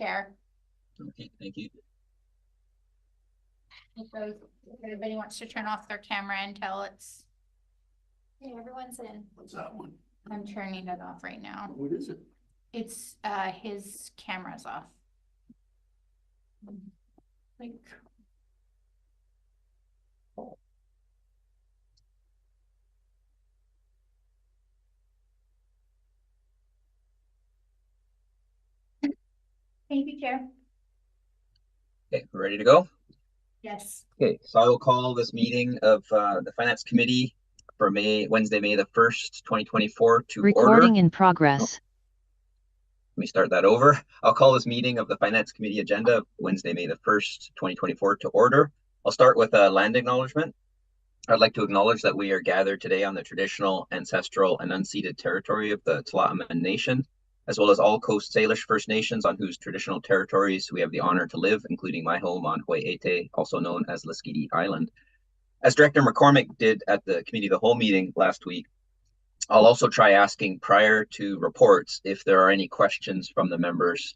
Chair. Okay, thank you. If everybody wants to turn off their camera until it's... Okay, everyone's in. What's that one? I'm turning it off right now. What is it? It's his camera's off. Like... Thank you, Chair. Okay, we're ready to go? Yes. Okay, so I will call this meeting of the Finance Committee for Wednesday, May the 1st, 2024 to order. Recording in progress. Let me start that over. I'll call this meeting of the Finance Committee agenda Wednesday, May the 1st, 2024 to order. I'll start with a land acknowledgement. I'd like to acknowledge that we are gathered today on the traditional, ancestral, and unceded territory of the Tla'amin Nation, as well as all Coast Salish First Nations on whose traditional territories we have the honor to live, including my home on Wai'ete, also known as Liskidi Island. As Director McCormick did at the Committee of the Whole meeting last week, I'll also try asking prior to reports if there are any questions from the members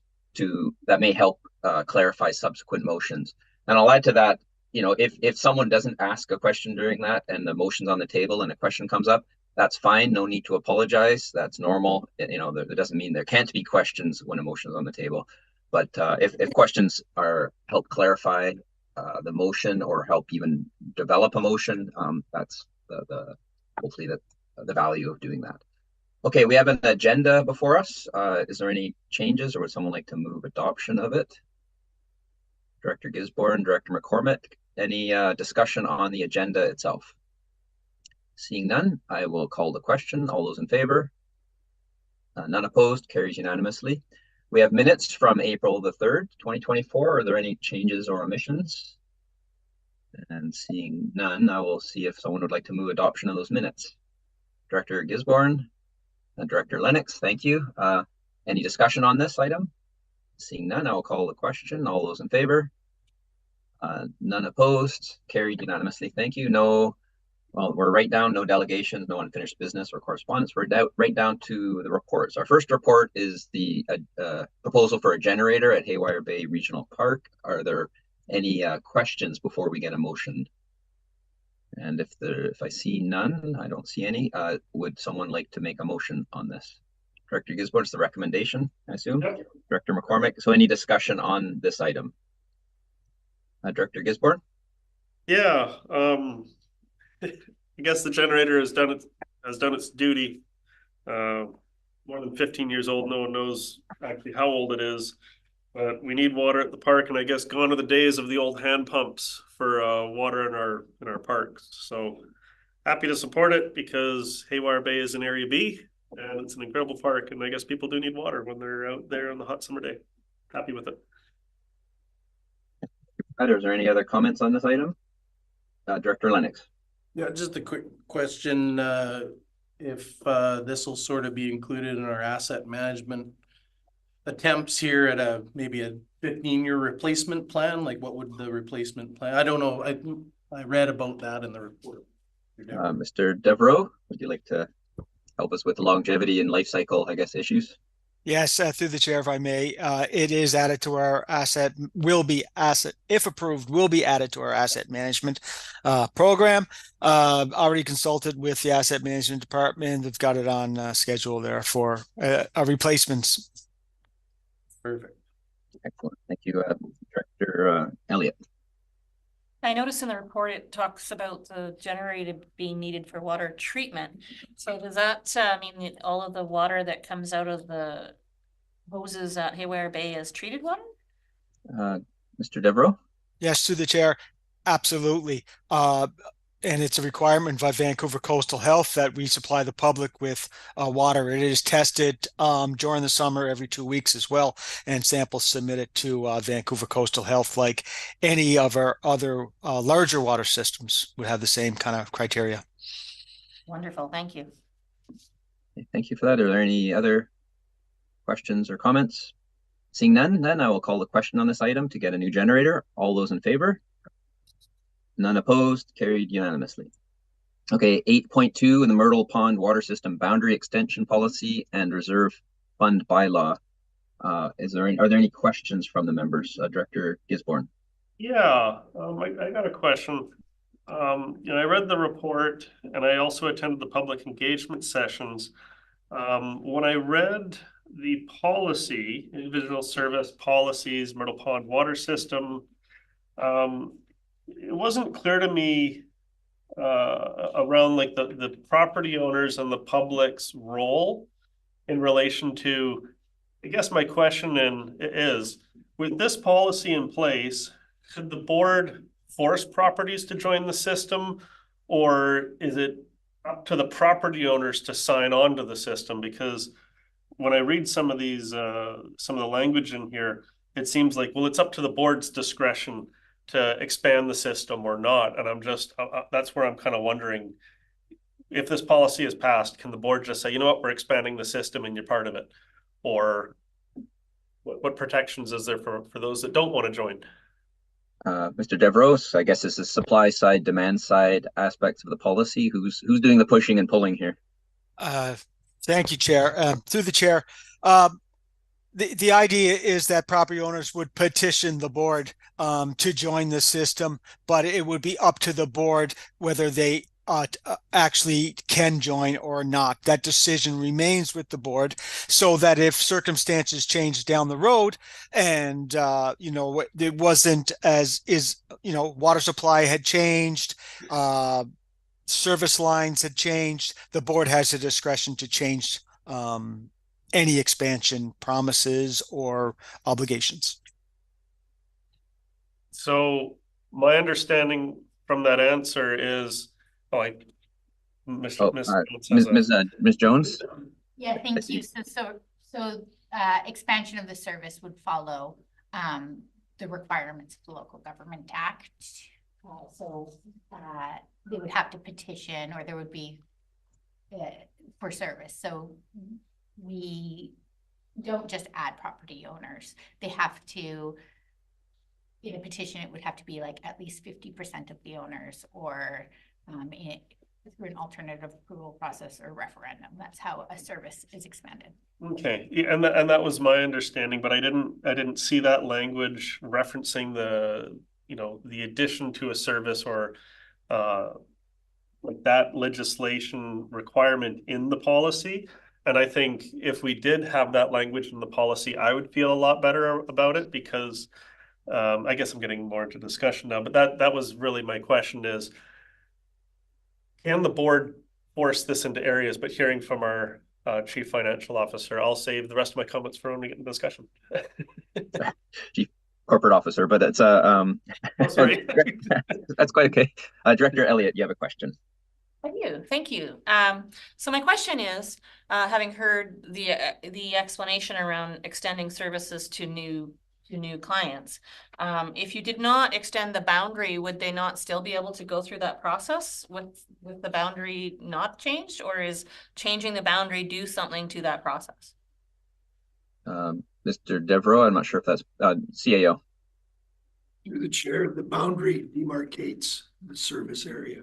that may help clarify subsequent motions. And I'll add to that, you know, if someone doesn't ask a question during that and the motion's on the table and a question comes up, that's fine. No need to apologize. That's normal. You know, that doesn't mean there can't be questions when a motion is on the table. But if questions help clarify the motion or help even develop a motion, that's hopefully the value of doing that. Okay, we have an agenda before us. Is there any changes, or would someone like to move adoption of it? Director Gisborne, Director McCormick, any discussion on the agenda itself? Seeing none, I will call the question. All those in favor? None opposed, carries unanimously. We have minutes from April the 3rd, 2024. Are there any changes or omissions? And seeing none, I will see if someone would like to move adoption of those minutes. Director Gisborne and Director Lennox, thank you. Any discussion on this item? Seeing none, I will call the question. All those in favor? None opposed, carried unanimously. Thank you. Well, we're right down, no delegations, no unfinished business or correspondence. We're right down to the reports. Our first report is the proposal for a generator at Haywire Bay Regional Park. Are there any questions before we get a motion? And if I see none, I don't see any. Would someone like to make a motion on this? Director Gisborne, it's the recommendation, I assume? Yep. Director McCormick, so any discussion on this item? Director Gisborne? Yeah, I guess the generator has done its duty. More than 15 years old. No one knows actually how old it is, but we need water at the park, and I guess gone are the days of the old hand pumps for water in our parks. So happy to support it because Haywire Bay is in Area B, and it's an incredible park, and I guess people do need water when they're out there on the hot summer day. Happy with it. Is there any other comments on this item? Director Lennox. Yeah, just a quick question. If this will sort of be included in our asset management attempts here at maybe a 15-year replacement plan, like what would the replacement plan? I don't know. I read about that in the report. Mr. Devereaux, would you like to help us with the longevity and life cycle, I guess, issues? Yes, through the chair, if I may, it is added to our if approved, will be added to our asset management program. Already consulted with the asset management department. They've got it on schedule there for replacements. Perfect. Excellent. Thank you, Director Elliott. I noticed in the report it talks about the generator being needed for water treatment. So does that mean that all of the water that comes out of the hoses at Haywire Bay is treated water? Mr. Devereaux? Yes, through the chair, absolutely. And it's a requirement by Vancouver Coastal Health that we supply the public with water. It is tested during the summer every 2 weeks as well, and samples submitted to Vancouver Coastal Health, like any of our other larger water systems would have the same kind of criteria. Wonderful, thank you. Thank you for that. Are there any other questions or comments? Seeing none, then I will call the question on this item to get a new generator. All those in favor? None opposed, carried unanimously. Okay, 8.2 in the Myrtle Pond Water System Boundary Extension Policy and Reserve Fund Bylaw. Are there any questions from the members? Director Gisborne. Yeah, I got a question. I read the report and I also attended the public engagement sessions. When I read the policy, individual service policies, Myrtle Pond water system, it wasn't clear to me around like the property owners and the public's role in relation to, I guess my question is, with this policy in place, should the board force properties to join the system, or is it up to the property owners to sign on to the system? Because when I read some of these, some of the language in here, it seems like, well, it's up to the board's discretion to expand the system or not. And I'm just, that's where I'm kind of wondering, if this policy is passed, can the board just say, you know what, we're expanding the system and you're part of it? Or what protections is there for those that don't want to join? Mr. Devros, I guess this is supply side, demand side aspects of the policy. Who's doing the pushing and pulling here? Thank you, Chair. Through the chair, the idea is that property owners would petition the board to join the system, but it would be up to the board whether they actually can join or not. That decision remains with the board, so that if circumstances change down the road and it wasn't as is, water supply had changed, service lines had changed, the board has the discretion to change any expansion promises or obligations. So my understanding from that answer is, Ms. Jones. Yeah, thank you. So expansion of the service would follow the requirements of the Local Government Act. They would have to petition, or there would be for service. So we don't just add property owners. They have to, in a petition, it would have to be like at least 50% of the owners, or through an alternative approval process or referendum. That's how a service is expanded. Okay, yeah, and that was my understanding, but I didn't see that language referencing the addition to a service or like that legislation requirement in the policy. And I think if we did have that language in the policy, I would feel a lot better about it, because I guess I'm getting more into discussion now, but that was really my question is, can the board force this into areas? But hearing from our chief financial officer, I'll save the rest of my comments for when we get into discussion. Chief corporate officer, but it's oh, sorry. That's quite okay. Director Elliott, you have a question. Thank you. So my question is, having heard the explanation around extending services to new clients, if you did not extend the boundary, would they not still be able to go through that process with the boundary not changed, or is changing the boundary do something to that process? Mr. Devereaux, I'm not sure if that's CAO. Through the chair, the boundary demarcates the service area.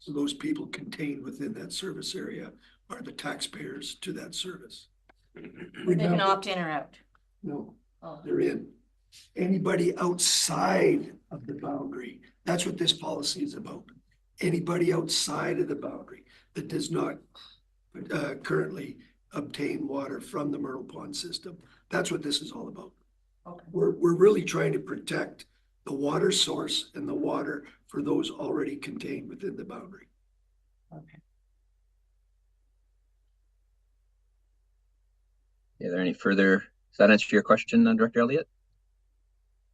So those people contained within that service area are the taxpayers to that service. They can opt in or out? No, they're in. Anybody outside of the boundary, that's what this policy is about. Anybody outside of the boundary that does not currently obtain water from the Myrtle Pond system. That's what this is all about. Okay. We're really trying to protect the water source and the water for those already contained within the boundary. Okay. Are there any further, does that answer your question, Director Elliott?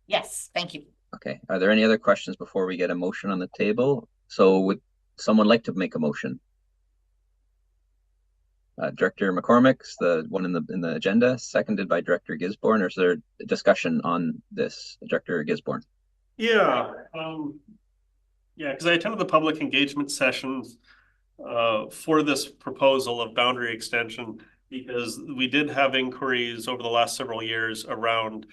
Yes, thank you. Okay, are there any other questions before we get a motion on the table? So would someone like to make a motion? Director McCormick's the one in the agenda, seconded by Director Gisborne. Or is there a discussion on this, Director Gisborne? Yeah, because I attended the public engagement sessions for this proposal of boundary extension, because we did have inquiries over the last several years around,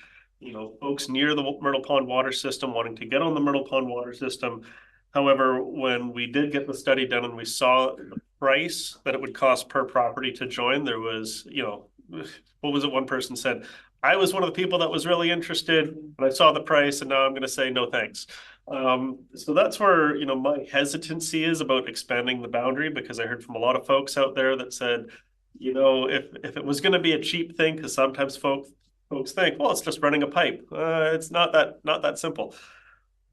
folks near the Myrtle Pond water system wanting to get on the Myrtle Pond water system. However, when we did get the study done and we saw the price that it would cost per property to join, there was, what was it one person said? I was one of the people that was really interested, but I saw the price and now I'm going to say no thanks. So that's where, you know, my hesitancy is about expanding the boundary, because I heard from a lot of folks out there that said, you know, if it was going to be a cheap thing, because sometimes folks think, well, it's just running a pipe. It's not that simple.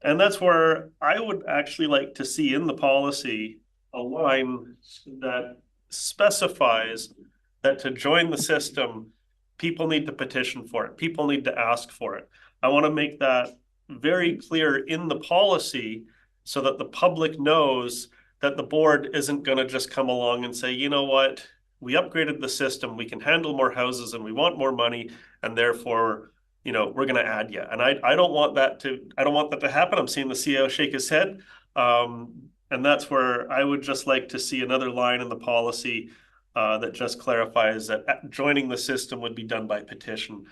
And that's where I would actually like to see in the policy a line that specifies that to join the system, people need to petition for it. People need to ask for it. I want to make that very clear in the policy so that the public knows that the board isn't going to just come along and say, you know what, we upgraded the system, we can handle more houses and we want more money, and therefore, you know, we're going to add you. And I don't want that to happen. I'm seeing the CEO shake his head. And that's where I would just like to see another line in the policy that just clarifies that joining the system would be done by petition.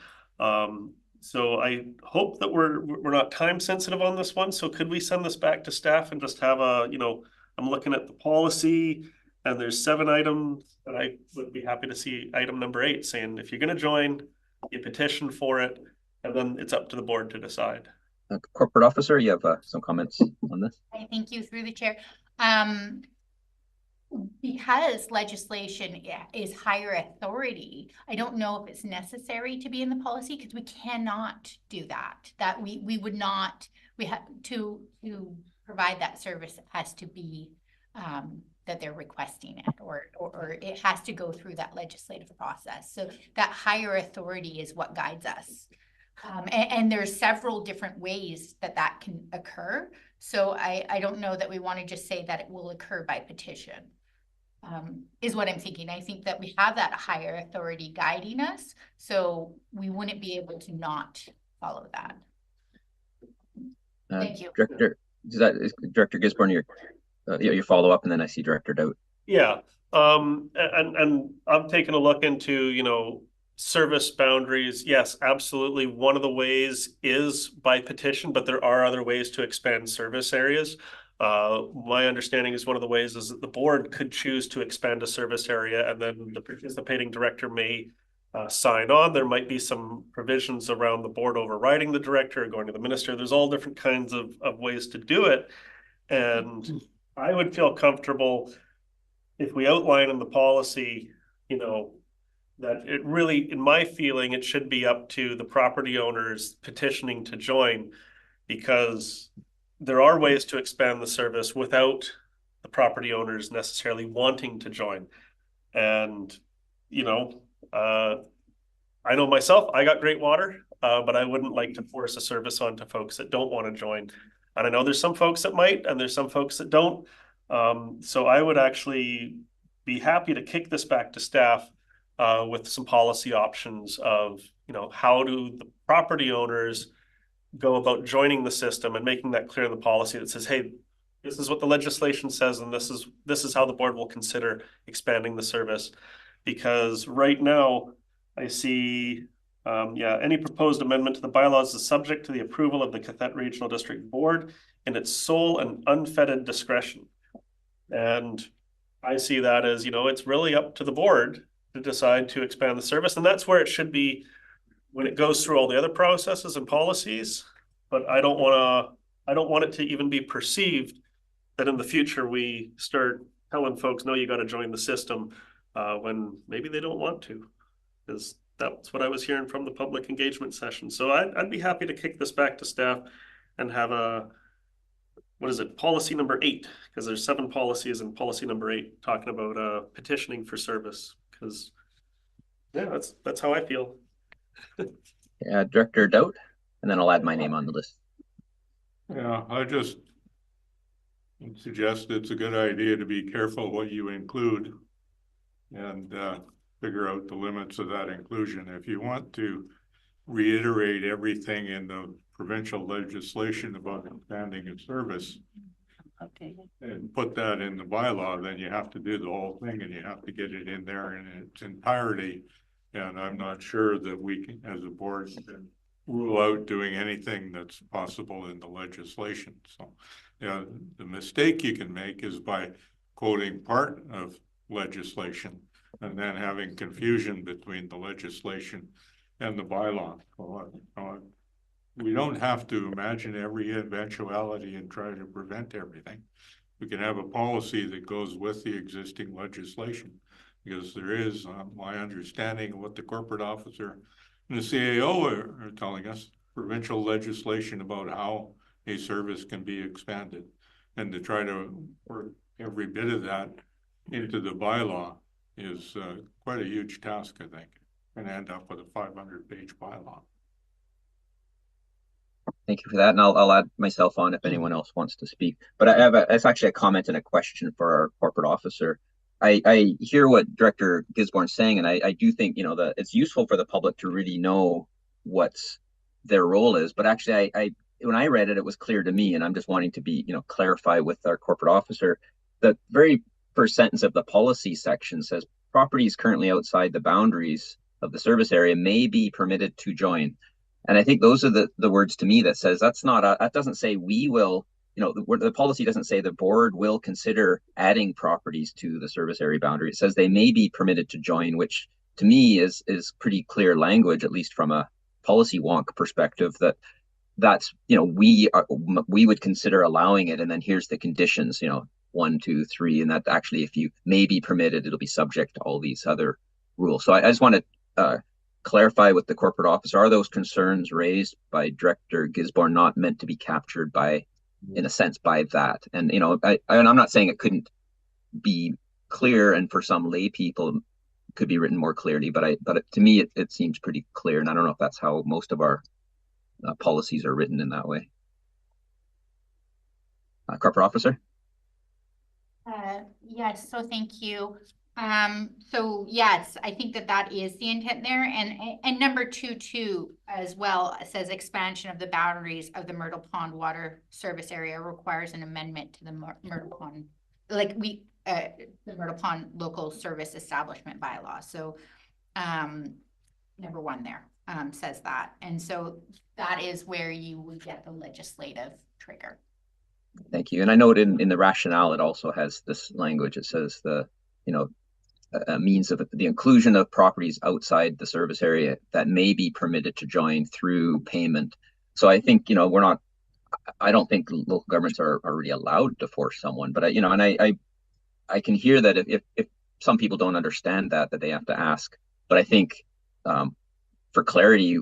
So I hope that we're not time sensitive on this one. So could we send this back to staff and just have a, you know, I'm looking at the policy and there's 7 items, and I would be happy to see item number 8 saying, if you're going to join, you petition for it, and then it's up to the board to decide. Corporate officer, you have some comments on this? I thank you through the chair. Because legislation is higher authority, I don't know if it's necessary to be in the policy, because we cannot do that. That we would not, we have to provide that service. It has to be that they're requesting it, or it has to go through that legislative process. So that higher authority is what guides us. And there's several different ways that can occur. So I don't know that we want to just say that it will occur by petition, is what I'm thinking. I think that we have that higher authority guiding us, so we wouldn't be able to not follow that. Thank you. Director, is Director Gisborne, your follow up, and then I see Director Doubt. Yeah, and I'm taking a look into, you know, service boundaries. Yes, absolutely. One of the ways is by petition, but there are other ways to expand service areas. My understanding is one of the ways is that the board could choose to expand a service area, and then the participating director may sign on. There might be some provisions around the board overriding the director or going to the minister. There's all different kinds of ways to do it. And I would feel comfortable if we outline in the policy, you know, that it really, in my feeling, it should be up to the property owners petitioning to join, because there are ways to expand the service without the property owners necessarily wanting to join. And, you know, I know myself, I got great water, but I wouldn't like to force a service onto folks that don't want to join. And I know there's some folks that might, and there's some folks that don't. So I would actually be happy to kick this back to staff with some policy options of, you know, how do the property owners go about joining the system, and making that clear in the policy that says, hey, this is what the legislation says, and this is how the board will consider expanding the service. Because right now I see, any proposed amendment to the bylaws is subject to the approval of the Cathet Regional District Board in its sole and unfettered discretion. And I see that as, you know, it's really up to the board to decide to expand the service. And that's where it should be when it goes through all the other processes and policies. But I don't want it to even be perceived that in the future we start telling folks, no, you got to join the system when maybe they don't want to, because that's what I was hearing from the public engagement session. So I'd be happy to kick this back to staff and have policy number 8, because there's 7 policies, and policy number 8 talking about petitioning for service, because yeah, that's how I feel. Yeah, Director Doubt, and then I'll add my name on the list. Yeah, I just suggest it's a good idea to be careful what you include and figure out the limits of that inclusion. If you want to reiterate everything in the provincial legislation about expanding a service, okay, and put that in the bylaw, then you have to do the whole thing, and you have to get it in there in its entirety. And I'm not sure that we can, as a board, can rule out doing anything that's possible in the legislation. So, yeah, the mistake you can make is by quoting part of legislation and then having confusion between the legislation and the bylaw. We don't have to imagine every eventuality and try to prevent everything. We can have a policy that goes with the existing legislation, because there is, my understanding of what the corporate officer and the CAO are telling us, provincial legislation about how a service can be expanded, and to try to work every bit of that into the bylaw is quite a huge task, I think, and end up with a 500-page bylaw. Thank you for that, and I'll add myself on if anyone else wants to speak. But I have it's actually a comment and a question for our corporate officer. I hear what Director Gisborne's saying, and I do think, you know, that it's useful for the public to really know what's their role is. But actually, when I read it, it was clear to me, and I'm just wanting to be, you know, clarify with our corporate officer. The very first sentence of the policy section says properties currently outside the boundaries of the service area may be permitted to join. And I think those are the words to me that says that's not that doesn't say we will, you know, the policy doesn't say the board will consider adding properties to the service area boundary. It says they may be permitted to join, which to me is pretty clear language, at least from a policy wonk perspective, that's, you know, we would consider allowing it, and then here's the conditions, you know, 1, 2, 3, and that actually, if you may be permitted, it'll be subject to all these other rules. So I just want to clarify with the corporate officer, are those concerns raised by Director Gisborne not meant to be captured by, in a sense, by that? And, you know, I'm not saying it couldn't be clear, and for some lay people could be written more clearly, but to me, it seems pretty clear. And I don't know if that's how most of our policies are written in that way. Corporate officer? Yes, so thank you. So yes, I think that is the intent there. And number 2 too, as well, says expansion of the boundaries of the Myrtle Pond water service area requires an amendment to the Myrtle Pond, the Myrtle Pond local service establishment bylaw. So, number 1 there, says that. And so that is where you would get the legislative trigger. Thank you. And I know in the rationale, it also has this language. It says the, you know, means of the inclusion of properties outside the service area that may be permitted to join through payment. So I think, you know, I don't think local governments are really allowed to force someone, but you know, and I can hear that if some people don't understand that they have to ask, but I think for clarity,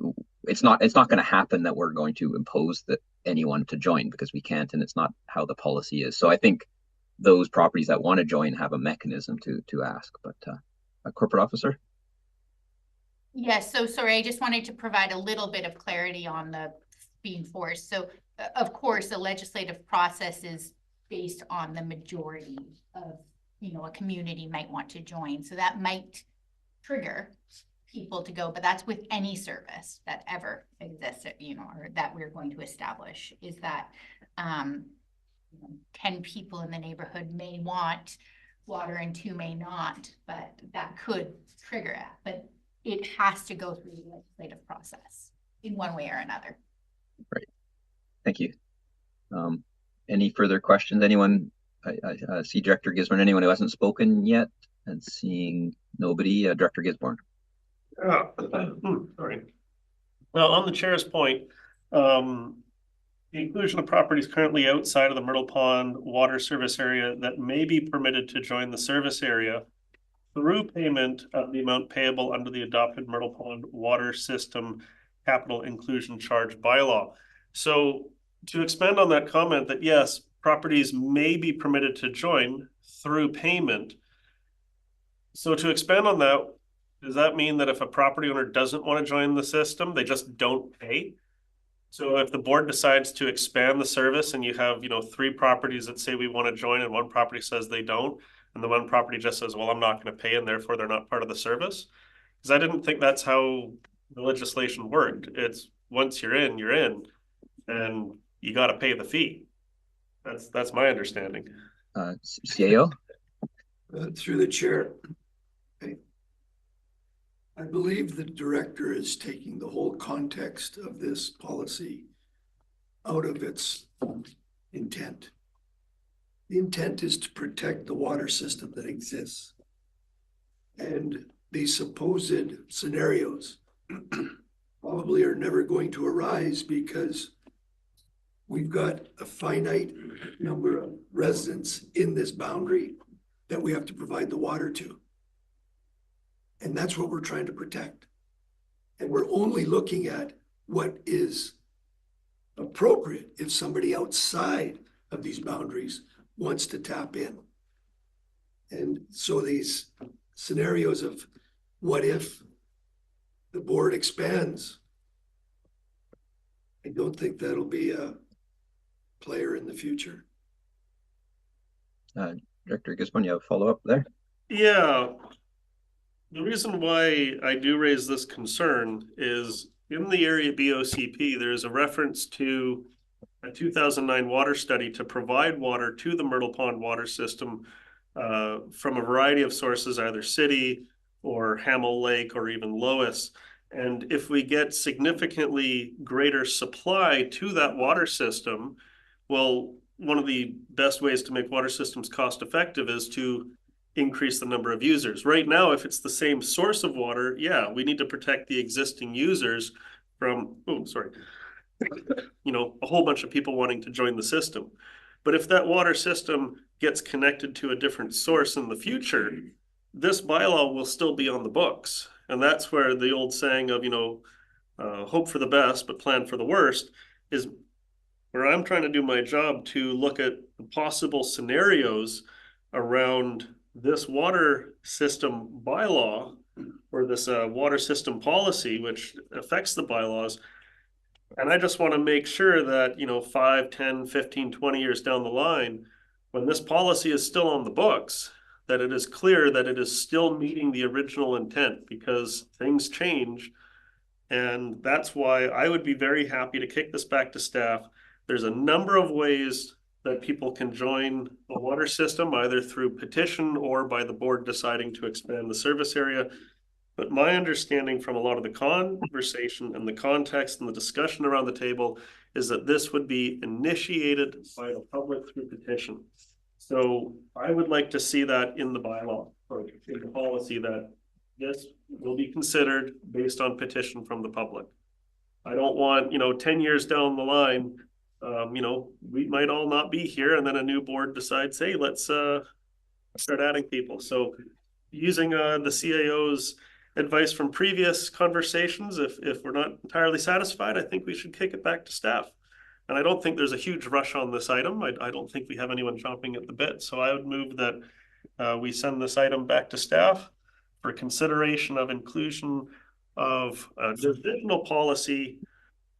it's not going to happen that we're going to impose anyone to join, because we can't, and it's not how the policy is. So I think those properties that want to join have a mechanism to ask. But a corporate officer? Yes, so sorry, I just wanted to provide a little bit of clarity on the being forced. So of course, the legislative process is based on the majority of, you know, a community might want to join. So that might trigger people to go, but that's with any service that ever exists, you know, or that we're going to establish, is that 10 people in the neighborhood may want water and 2 may not, but that could trigger it. But it has to go through the legislative process in one way or another. Right. Thank you. Any further questions? Anyone? I see Director Gisborne. Anyone who hasn't spoken yet? And seeing nobody, Director Gisborne. Sorry. Well, on the chair's point, the inclusion of properties currently outside of the Myrtle Pond water service area that may be permitted to join the service area through payment of the amount payable under the adopted Myrtle Pond water system capital inclusion charge bylaw. So to expand on that comment, that yes, properties may be permitted to join through payment. So to expand on that, does that mean that if a property owner doesn't want to join the system, they just don't pay? So if the board decides to expand the service and you have, you know, 3 properties that say we want to join and 1 property says they don't, and the 1 property just says, well, I'm not going to pay, and therefore they're not part of the service? Because I didn't think that's how the legislation worked. It's once you're in, and you got to pay the fee. That's my understanding. CAO? Through the chair. I believe the director is taking the whole context of this policy out of its intent. The intent is to protect the water system that exists. And these supposed scenarios probably are never going to arise because we've got a finite number of residents in this boundary that we have to provide the water to. And that's what we're trying to protect. And we're only looking at what is appropriate if somebody outside of these boundaries wants to tap in. And so these scenarios of what if the board expands, I don't think that'll be a player in the future. Director Gisborne, you have a follow-up there? Yeah. The reason why I do raise this concern is in the area BOCP, there's a reference to a 2009 water study to provide water to the Myrtle Pond water system from a variety of sources, either city or Hamel Lake or even Lois. And if we get significantly greater supply to that water system, well, one of the best ways to make water systems cost effective is to increase the number of users. Right now, if it's the same source of water, yeah, we need to protect the existing users from, you know, a whole bunch of people wanting to join the system. But if that water system gets connected to a different source in the future, this bylaw will still be on the books. And that's where the old saying of, you know, hope for the best, but plan for the worst is where I'm trying to do my job to look at the possible scenarios around this water system bylaw or this water system policy, which affects the bylaws. And I just want to make sure that, you know, 5, 10, 15, 20 years down the line, when this policy is still on the books, that it is clear that it is still meeting the original intent, because things change. And that's why I would be very happy to kick this back to staff. There's a number of ways that people can join the water system, either through petition or by the board deciding to expand the service area. But my understanding from a lot of the conversation and the context and the discussion around the table is that this would be initiated by the public through petition. So I would like to see that in the bylaw or in the policy, that this will be considered based on petition from the public. I don't want, 10 years down the line, we might all not be here and then a new board decides, hey, let's start adding people. So using the CAO's advice from previous conversations, if we're not entirely satisfied, I think we should kick it back to staff. And I don't think there's a huge rush on this item. I don't think we have anyone chomping at the bit. So I would move that we send this item back to staff for consideration of inclusion of a divisional policy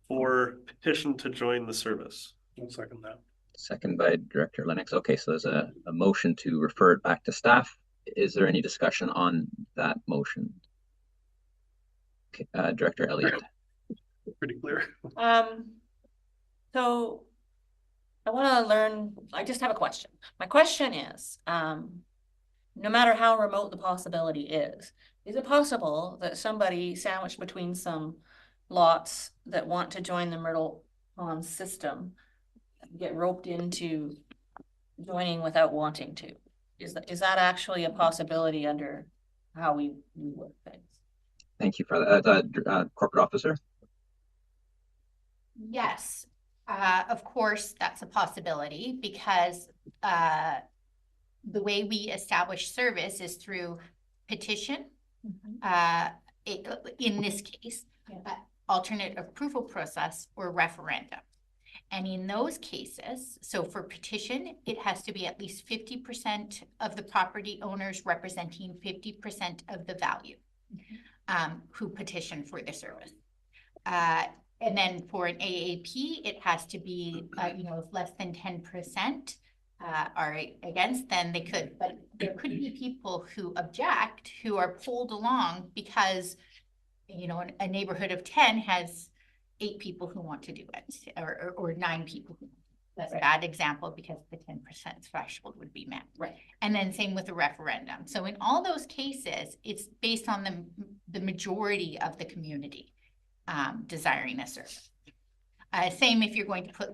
for petition to join the service. I'll second that. Second by Director Lennox. Okay, so there's a motion to refer it back to staff. Is there any discussion on that motion? Okay, Director Elliott. Pretty clear. So I want to learn, I just have a question. My question is, no matter how remote the possibility is it possible that somebody sandwiched between some lots that want to join the Myrtle Pond system get roped into joining without wanting to? Is that actually a possibility under how we work things? Thank you for that. Corporate Officer? Yes, of course, that's a possibility, because the way we establish service is through petition. In this case, alternate approval process or referendum. And in those cases, so for petition, it has to be at least 50% of the property owners representing 50% of the value who petition for the service. And then for an AAP, it has to be, if less than 10% are against, then they could. But there could be people who object, who are pulled along because, a neighborhood of 10 has 8 people who want to do it, or 9 people. That's a bad example because the 10% threshold would be met. Right. And then same with the referendum. So in all those cases, it's based on the majority of the community desiring a service. Same if you're going to put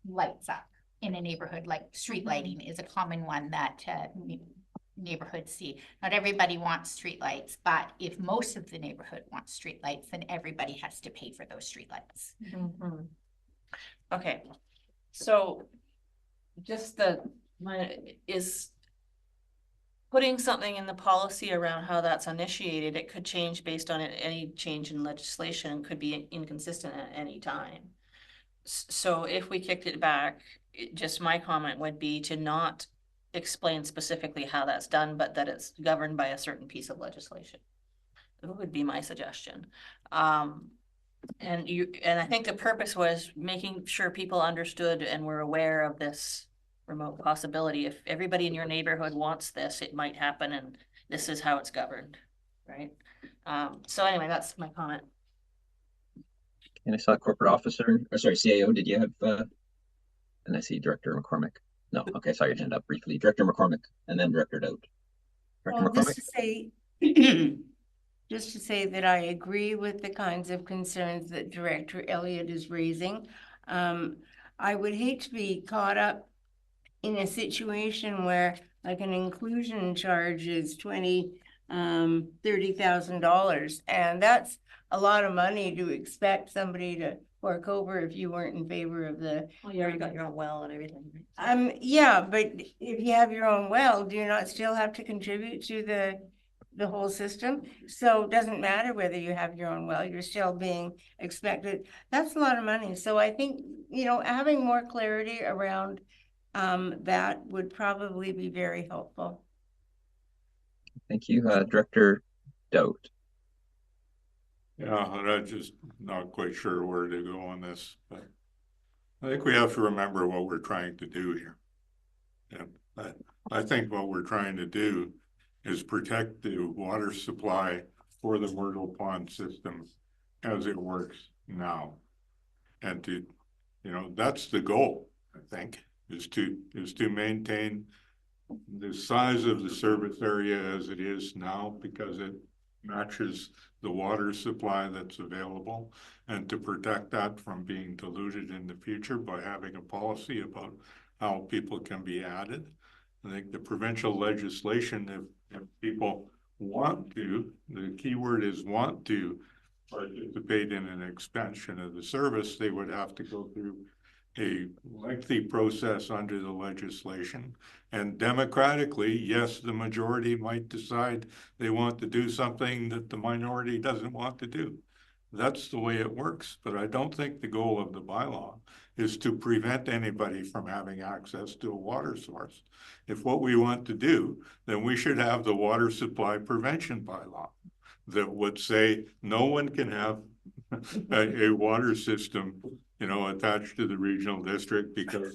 lights up in a neighborhood, like street lighting is a common one that neighborhoods see. Not everybody wants streetlights, but if most of the neighborhood wants streetlights, then everybody has to pay for those streetlights. Mhm. Okay, so just is putting something in the policy around how that's initiated, it could change based on any change in legislation, could be inconsistent at any time. So if we kicked it back, just my comment would be to not explain specifically how that's done, but that it's governed by a certain piece of legislation. That would be my suggestion. And I think the purpose was making sure people understood and were aware of this remote possibility. If everybody in your neighborhood wants this, it might happen, and this is how it's governed, right? So anyway, that's my comment. And I saw corporate officer, or sorry, CAO, did you have, and I see Director McCormick. No, okay, I saw your hand up briefly. Director McCormick and then Director Dowd. Director Well, McCormick? just to say that I agree with the kinds of concerns that Director Elliott is raising. I would hate to be caught up in a situation where like an inclusion charge is $30,000, and that's a lot of money to expect somebody to fork over if you weren't in favor of the. Well, you already got your own well and everything. Yeah, but if you have your own well, do you not still have to contribute to the whole system? So it doesn't matter whether you have your own well, you're still being expected. That's a lot of money. So I think, you know, having more clarity around that would probably be very helpful. Thank you. Director Dowd. Yeah, I'm just not quite sure where to go on this, but I think we have to remember what we're trying to do here. And I think what we're trying to do is protect the water supply for the Myrtle Pond system as it works now. And to, you know, that's the goal, I think, is to maintain the size of the service area as it is now, because it matches the water supply that's available, and to protect that from being diluted in the future by having a policy about how people can be added. I think the provincial legislation, if people want to, the key word is want to participate in an expansion of the service, they would have to go through a lengthy process under the legislation. And democratically, yes, the majority might decide they want to do something that the minority doesn't want to do. That's the way it works. But I don't think the goal of the bylaw is to prevent anybody from having access to a water source. If what we want to do, then we should have the water supply prevention bylaw that would say no one can have a water system, you know, attached to the regional district because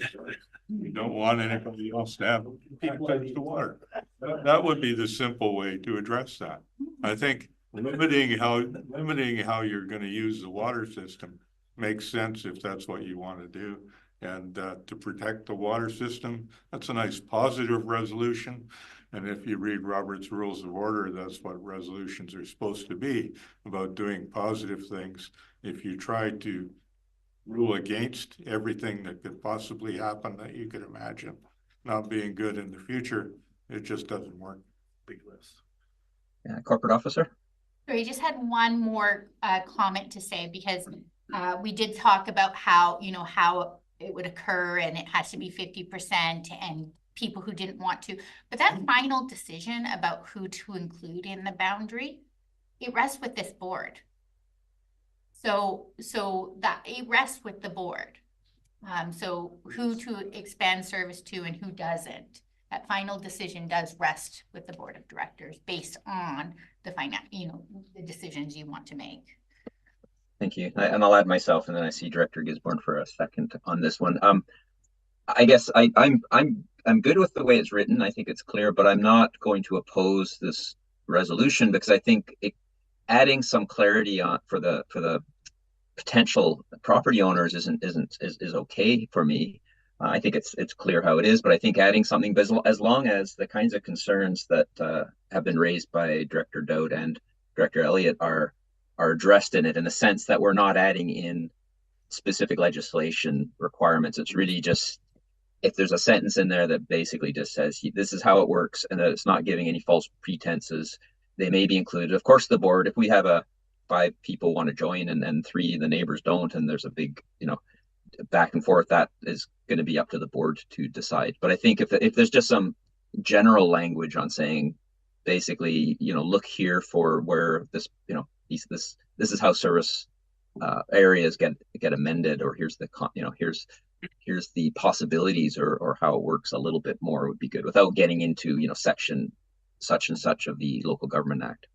we don't want anybody else to have access to water. That would be the simple way to address that. I think limiting how you're going to use the water system makes sense if that's what you want to do. And to protect the water system, that's a nice positive resolution. And if you read Robert's Rules of Order, that's what resolutions are supposed to be, about doing positive things. If you try to rule against everything that could possibly happen that you could imagine not being good in the future, it just doesn't work. Big list. Yeah, corporate officer. So we just had one more comment to say, because we did talk about how, you know, how it would occur and it has to be 50% and people who didn't want to, but that final decision about who to include in the boundary, it rests with this board. So that it rests with the board. So who to expand service to and who doesn't. That final decision does rest with the board of directors based on the the decisions you want to make. Thank you. And I'll add myself, and then I see Director Gisborne for a second on this one. I guess I'm good with the way it's written. I think it's clear, but I'm not going to oppose this resolution because I think adding some clarity on for the potential property owners is okay for me. I think it's clear how it is, but I think adding something, as long as the kinds of concerns that have been raised by Director Dowd and Director Elliott are addressed in it, in the sense that we're not adding in specific legislation requirements. It's really just if there's a sentence in there that basically just says this is how it works and that it's not giving any false pretenses, they may be included. Of course, the board, if we have 5 people want to join and then 3 of the neighbors don't, and there's a big, back and forth, that is going to be up to the board to decide. But I think if there's just some general language on saying, basically, look here for where this, this is how service areas get amended, or here's the, here's the possibilities, or how it works a little bit more would be good, without getting into, section such and such of the Local Government Act.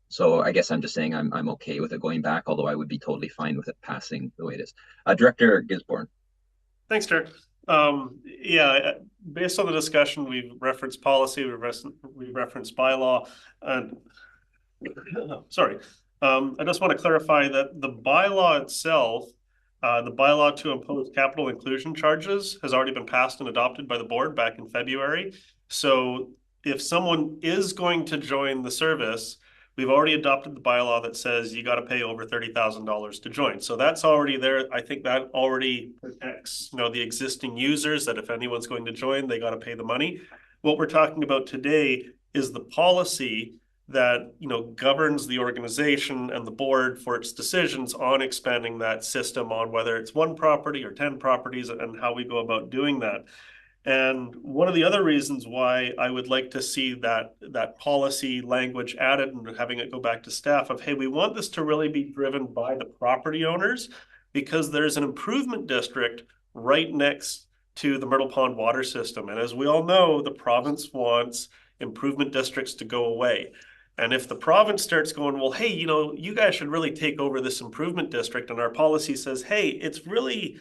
So I guess I'm just saying I'm okay with it going back, although I would be totally fine with it passing the way it is. Director Gisborne. Thanks, Chair. Yeah, based on the discussion, we've referenced policy, we've referenced bylaw, and sorry. I just want to clarify that the bylaw itself, the bylaw to impose capital inclusion charges, has already been passed and adopted by the board back in February. So if someone is going to join the service, we've already adopted the bylaw that says you got to pay over $30,000 to join. So that's already there. I think that already protects, the existing users, that if anyone's going to join, they got to pay the money. What we're talking about today is the policy that, governs the organization and the board for its decisions on expanding that system, on whether it's 1 property or 10 properties, and how we go about doing that. And one of the other reasons why I would like to see that policy language added and having it go back to staff of, hey, we want this to really be driven by the property owners, because there's an improvement district right next to the Myrtle Pond water system. And as we all know, the province wants improvement districts to go away. And if the province starts going, well, hey, you guys should really take over this improvement district, and our policy says, hey, it's really,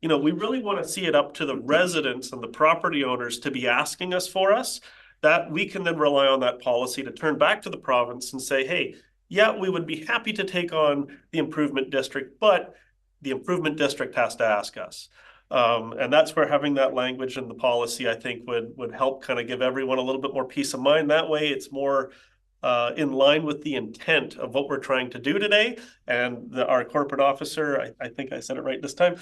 we really want to see it up to the residents and the property owners to be asking us for us, that we can then rely on that policy to turn back to the province and say, hey, yeah, we would be happy to take on the improvement district, but the improvement district has to ask us. And that's where having that language in the policy, I think, would help kind of give everyone a little bit more peace of mind. That way it's more in line with the intent of what we're trying to do today. And our corporate officer, I think I said it right this time,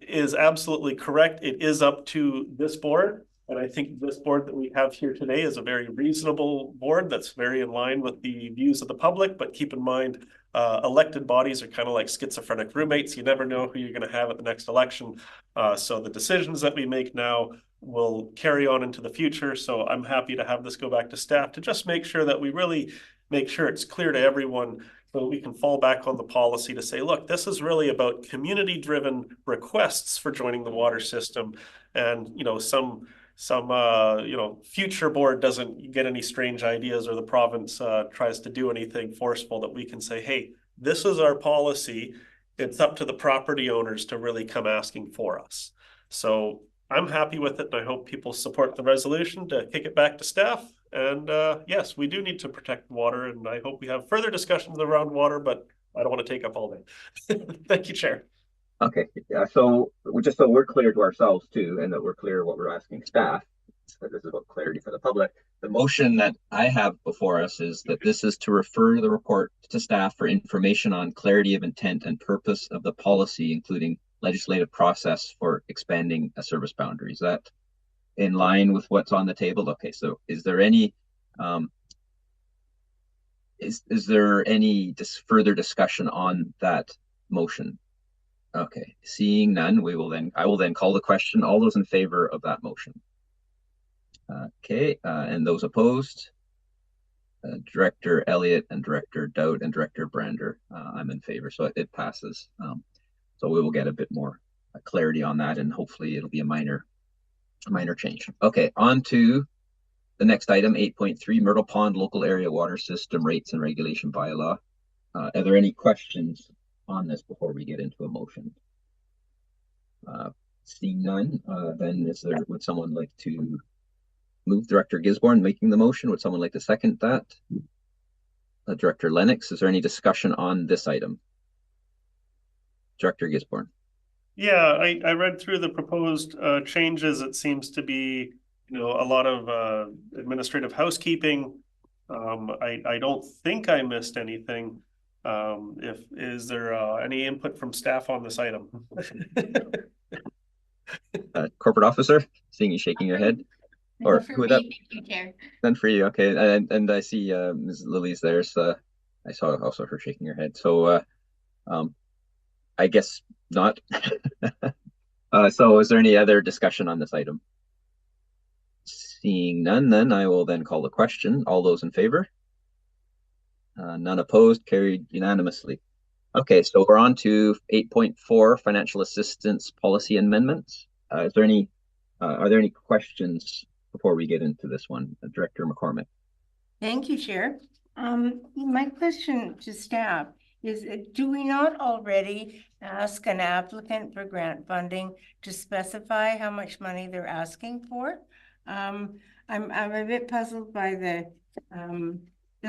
is absolutely correct. It is up to this board. And I think this board that we have here today is a very reasonable board that's very in line with the views of the public. But keep in mind, elected bodies are kind of like schizophrenic roommates. You never know who you're going to have at the next election. So the decisions that we make now will carry on into the future. So I'm happy to have this go back to staff to just make sure that we really make sure it's clear to everyone, so that we can fall back on the policy to say, look, this is really about community-driven requests for joining the water system. And, some future board doesn't get any strange ideas, or the province tries to do anything forceful, that we can say, hey, this is our policy. It's up to the property owners to really come asking for us. So I'm happy with it, and I hope people support the resolution to kick it back to staff. And yes, we do need to protect water, and I hope we have further discussions around water, but I don't want to take up all day. Thank you, Chair. Okay, yeah, so just so we're clear to ourselves too, and that we're clear what we're asking staff, so this is about clarity for the public. The motion that I have before us is that this is to refer the report to staff for information on clarity of intent and purpose of the policy, including legislative process for expanding a service boundary. Is that in line with what's on the table? Okay, so is there any is there any further discussion on that motion? Okay, seeing none, I will then call the question. All those in favor of that motion? Okay, and those opposed? Director Elliott and Director Dowd and Director Brander, I'm in favor, so it passes. So we will get a bit more clarity on that, and hopefully it'll be a minor change. Okay, on to the next item, 8.3, Myrtle Pond Local Area Water System Rates and Regulation Bylaw. Are there any questions on this before we get into a motion? Seeing none, then would someone like to move? Director Gisborne making the motion. Would someone like to second that? Director Lennox, is there any discussion on this item? Director Gisborne. Yeah, I read through the proposed changes. It seems to be, a lot of administrative housekeeping. I don't think I missed anything. Is there any input from staff on this item? Corporate Officer, seeing you shaking your head. Or For who would me, that? thank you, Chair. Then for you, okay. And I see Ms. Lily's there, so I saw also her shaking her head. So I guess not. So is there any other discussion on this item? Seeing none, then I will then call the question. All those in favor? None opposed, carried unanimously. Okay, so we're on to 8.4 financial assistance policy amendments. Are there any questions before we get into this one? Director McCormick. Thank you, Chair. My question to staff is, do we not already ask an applicant for grant funding to specify how much money they're asking for? I'm a bit puzzled by the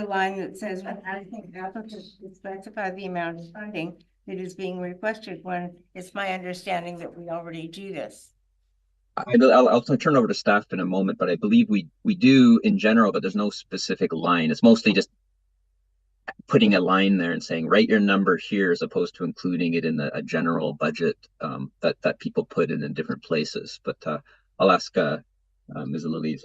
line that says, I think applicants to specify the amount of funding that is being requested, when it's my understanding that we already do this. I'll turn over to staff in a moment, but I believe we do in general, but there's no specific line. It's mostly just putting a line there and saying, write your number here, as opposed to including it in a general budget that people put in different places. But I'll ask Ms. Lillies,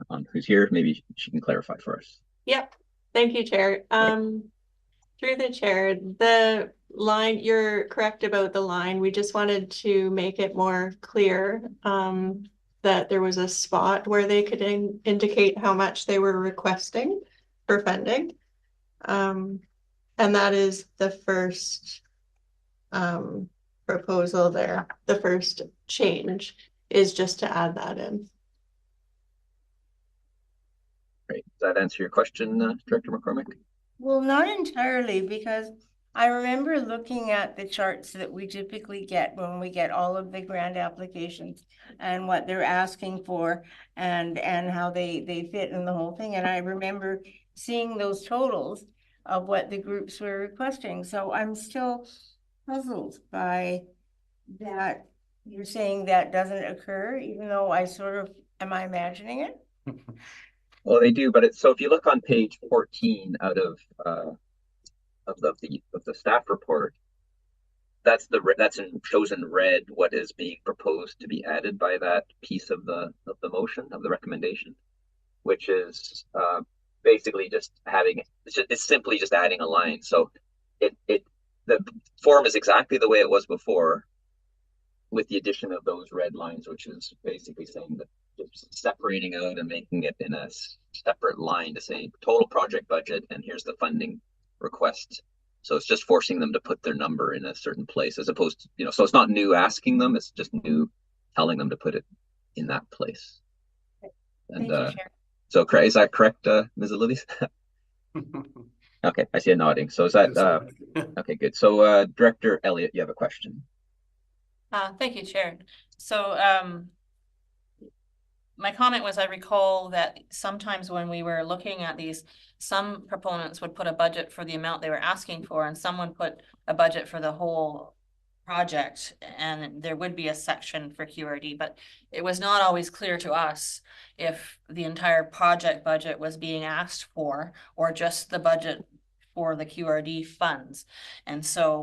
on who's here. Maybe she can clarify for us. Yep. Thank you, Chair. Through the chair, the line, you're correct about the line. We just wanted to make it more clear that there was a spot where they could indicate how much they were requesting for funding. And that is the first proposal there. The first change is just to add that in. Great. Does that answer your question, Director McCormick? Well, not entirely, because I remember looking at the charts that we typically get when we get all of the grant applications and what they're asking for and how they fit in the whole thing. And I remember seeing those totals of what the groups were requesting. So I'm still puzzled by that. You're saying that doesn't occur, even though am I imagining it? Well, they do, but so if you look on page 14 out of the staff report, that's shows in red what is being proposed to be added by that piece of the motion, of the recommendation, which is basically just it's simply just adding a line. So the form is exactly the way it was before, with the addition of those red lines, which is basically saying that just separating out and making it in a separate line to say total project budget and here's the funding request. So it's just forcing them to put their number in a certain place, as opposed to, so it's not new asking them, it's just new telling them to put it in that place. And so is that correct, Ms. Lillies? Okay, I see a nodding. So is that okay, good. So Director Elliott, you have a question. Thank you, Chair. So my comment was, I recall that sometimes when we were looking at these, some proponents would put a budget for the amount they were asking for, and someone put a budget for the whole project, and there would be a section for QRD, but it was not always clear to us if the entire project budget was being asked for or just the budget for the QRD funds. And so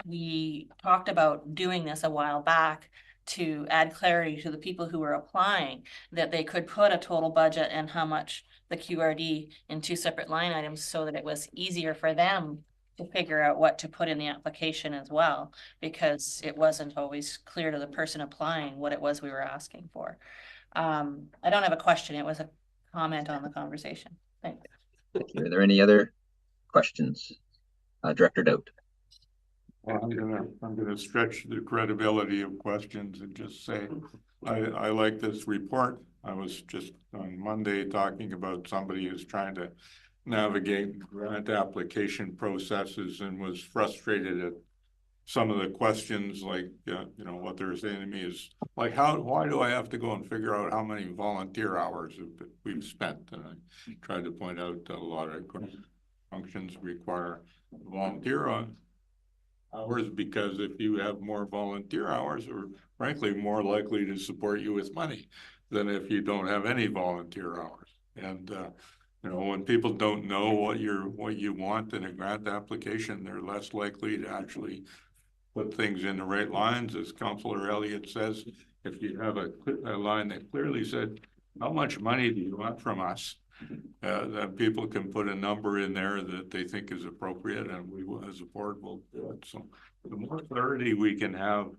we talked about doing this a while back to add clarity to the people who were applying, that they could put a total budget and how much the QRD in two separate line items, so that it was easier for them to figure out what to put in the application as well, because it wasn't always clear to the person applying what it was we were asking for. I don't have a question. It was a comment on the conversation. Thanks. Thank you. Are there any other questions? Director Doubt. Well, I'm gonna stretch the credibility of questions and just say, I like this report. I was just on Monday talking about somebody who's trying to navigate grant application processes and was frustrated at some of the questions, like, what they're saying to me is like, why do I have to go and figure out how many volunteer hours we've spent? And I tried to point out that a lot of functions require volunteer hours, because if you have more volunteer hours, or frankly more likely to support you with money than if you don't have any volunteer hours. And when people don't know what you want in a grant application, they're less likely to actually put things in the right lines, as Councillor Elliott says. If you have a line that clearly said, how much money do you want from us? That people can put a number in there that they think is appropriate, and we will, as a board, will do it. So the more clarity we can have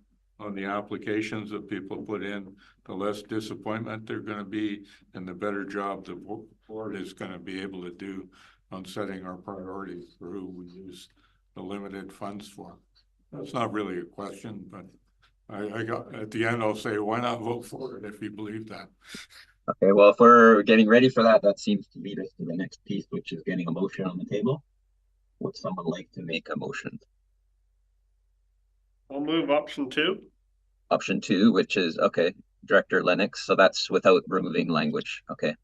on the applications that people put in, the less disappointment they're going to be, and the better job the board is going to be able to do on setting our priorities for who we use the limited funds for. That's not really a question, but I got at the end, I'll say, why not vote for it if you believe that? Okay, well, if we're getting ready for that, that seems to lead us to the next piece, which is getting a motion on the table. Would someone like to make a motion? I'll move option 2. Option 2, which is, okay, Director Lennox, so that's without removing language, okay.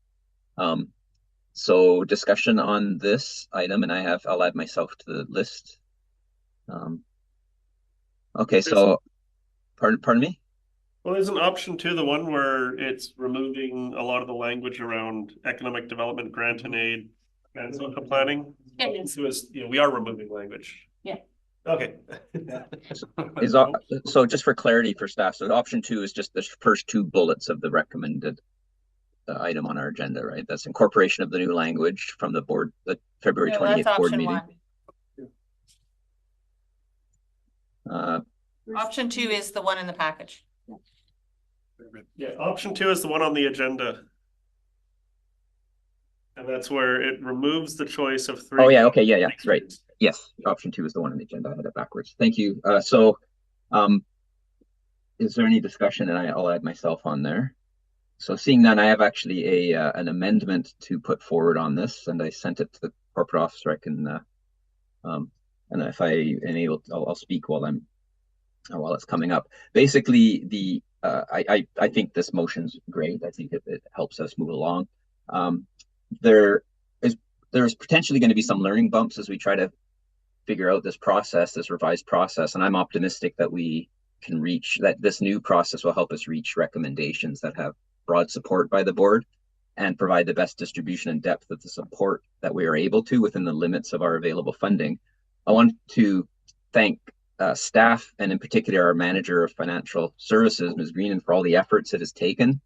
So discussion on this item, and I'll add myself to the list. Okay, so, pardon me? Well, isn't option 2 the one where it's removing a lot of the language around economic development, grant and aid, and social planning? Yeah, Option 2 is, we are removing language. Yeah. Okay. So just for clarity for staff, so option 2 is just the first 2 bullets of the recommended item on our agenda, right? That's incorporation of the new language from the board, the February 28th board meeting. Option 2 is the one in the package. Yeah, option 2 is the one on the agenda. And that's where it removes the choice of 3. Oh yeah, okay, yeah, right. Yes, option 2 is the one on the agenda. I had it backwards. Thank you. Is there any discussion? And I'll add myself on there. So seeing none, I have actually an amendment to put forward on this, and I sent it to the corporate officer. I can, and if I enable, I'll speak while it's coming up. Basically, I think this motion's great. I think it helps us move along. There's potentially going to be some learning bumps as we try to figure out this process, this revised process, and I'm optimistic that we can that this new process will help us reach recommendations that have broad support by the board and provide the best distribution and depth of the support that we are able to within the limits of our available funding. I want to thank staff, and in particular our manager of financial services, Ms. Greenan, for all the efforts it has taken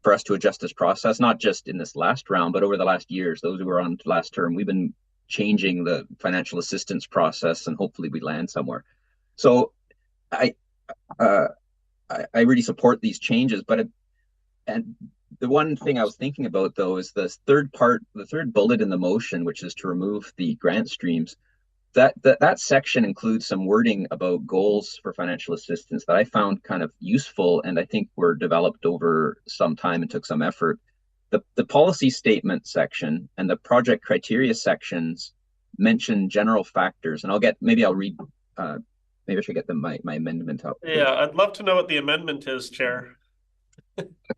for us to adjust this process, not just in this last round, but over the last years. Those who were on last term, we've been changing the financial assistance process, and hopefully we land somewhere. So I really support these changes, and the one thing I was thinking about though is the third bullet in the motion, which is to remove the grant streams. That section includes some wording about goals for financial assistance that I found kind of useful, and I think were developed over some time and took some effort. The policy statement section and the project criteria sections mention general factors, and maybe I'll read. Maybe I should get my amendment up. Yeah, I'd love to know what the amendment is, Chair.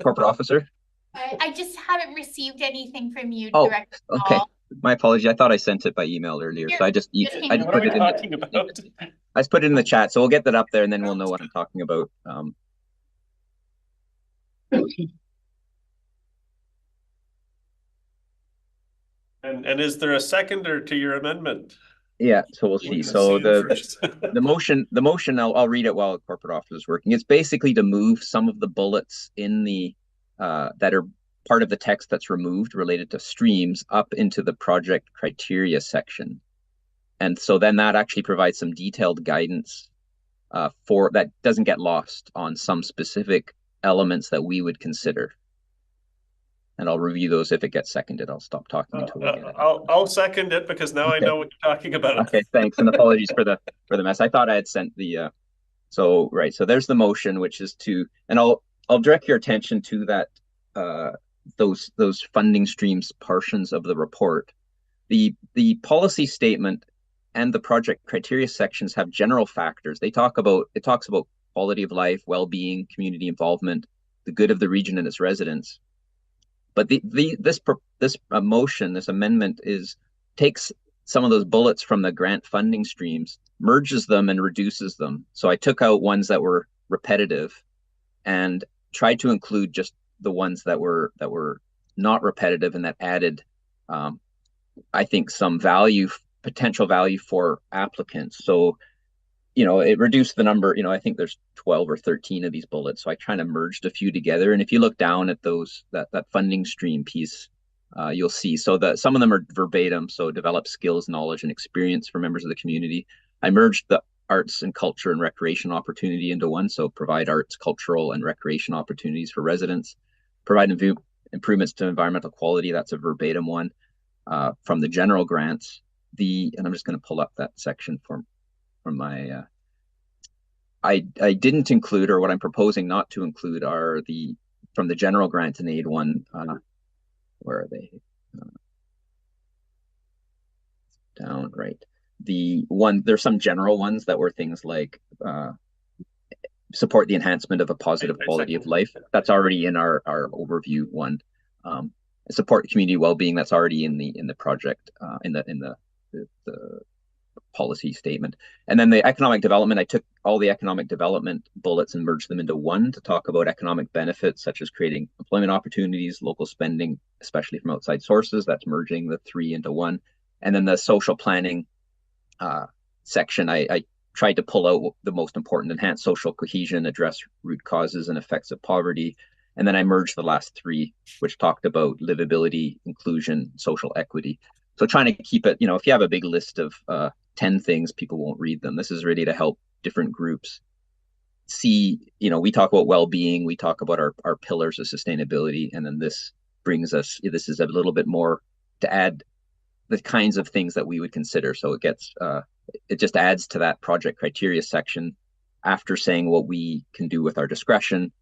Corporate officer? I just haven't received anything from you, Oh, Director. okay. My apology. I thought I sent it by email earlier, so I just put it in the chat. So we'll get that up there, and then we'll know what I'm talking about. And is there a seconder to your amendment? Yeah, so we'll see. So the motion, I'll read it while the corporate officer is working. It's basically to move some of the bullets in the that are part of the text that's removed related to streams up into the project criteria section. And so then that actually provides some detailed guidance for that doesn't get lost on some specific elements that we would consider. And I'll review those if it gets seconded. I'll stop talking until we get it. I'll second it because now I know what you're talking about. Okay, thanks, and apologies for the mess. I thought I had sent the so there's the motion, which is to, and I'll direct your attention to that those funding streams portions of the report. The policy statement and the project criteria sections have general factors. It talks about quality of life, well-being, community involvement, the good of the region and its residents. But this amendment takes some of those bullets from the grant funding streams, merges them and reduces them. So I took out ones that were repetitive and tried to include just the ones that were not repetitive and that added, I think, some potential value for applicants. So it reduced the number, I think there's 12 or 13 of these bullets. So I kind of merged a few together. And if you look down at that funding stream piece, you'll see, so that some of them are verbatim. So develop skills, knowledge, and experience for members of the community. I merged the arts and culture and recreation opportunity into one. So provide arts, cultural, and recreation opportunities for residents. Provide improvements to environmental quality. That's a verbatim one. From the general grants, and I'm just going to pull up that section from my, I didn't include, or what I'm proposing not to include, are from the general grant and aid one. Where are they? Down, right. There's some general ones that were things like support the enhancement of a positive quality of life. That's already in our overview one. Support community well-being. That's already in the project, in the policy statement. And then the economic development, I took all the economic development bullets and merged them into one to talk about economic benefits, such as creating employment opportunities, local spending, especially from outside sources. That's merging the three into one. And then the social planning section, I tried to pull out the most important: enhance social cohesion, address root causes and effects of poverty. And then I merged the last three, which talked about livability, inclusion, social equity. So trying to keep it, if you have a big list of 10 things, people won't read them. This is really to help different groups see, we talk about well-being, we talk about our pillars of sustainability, and then this is a little bit more to add the kinds of things that we would consider. So it just adds to that project criteria section after saying what we can do with our discretion.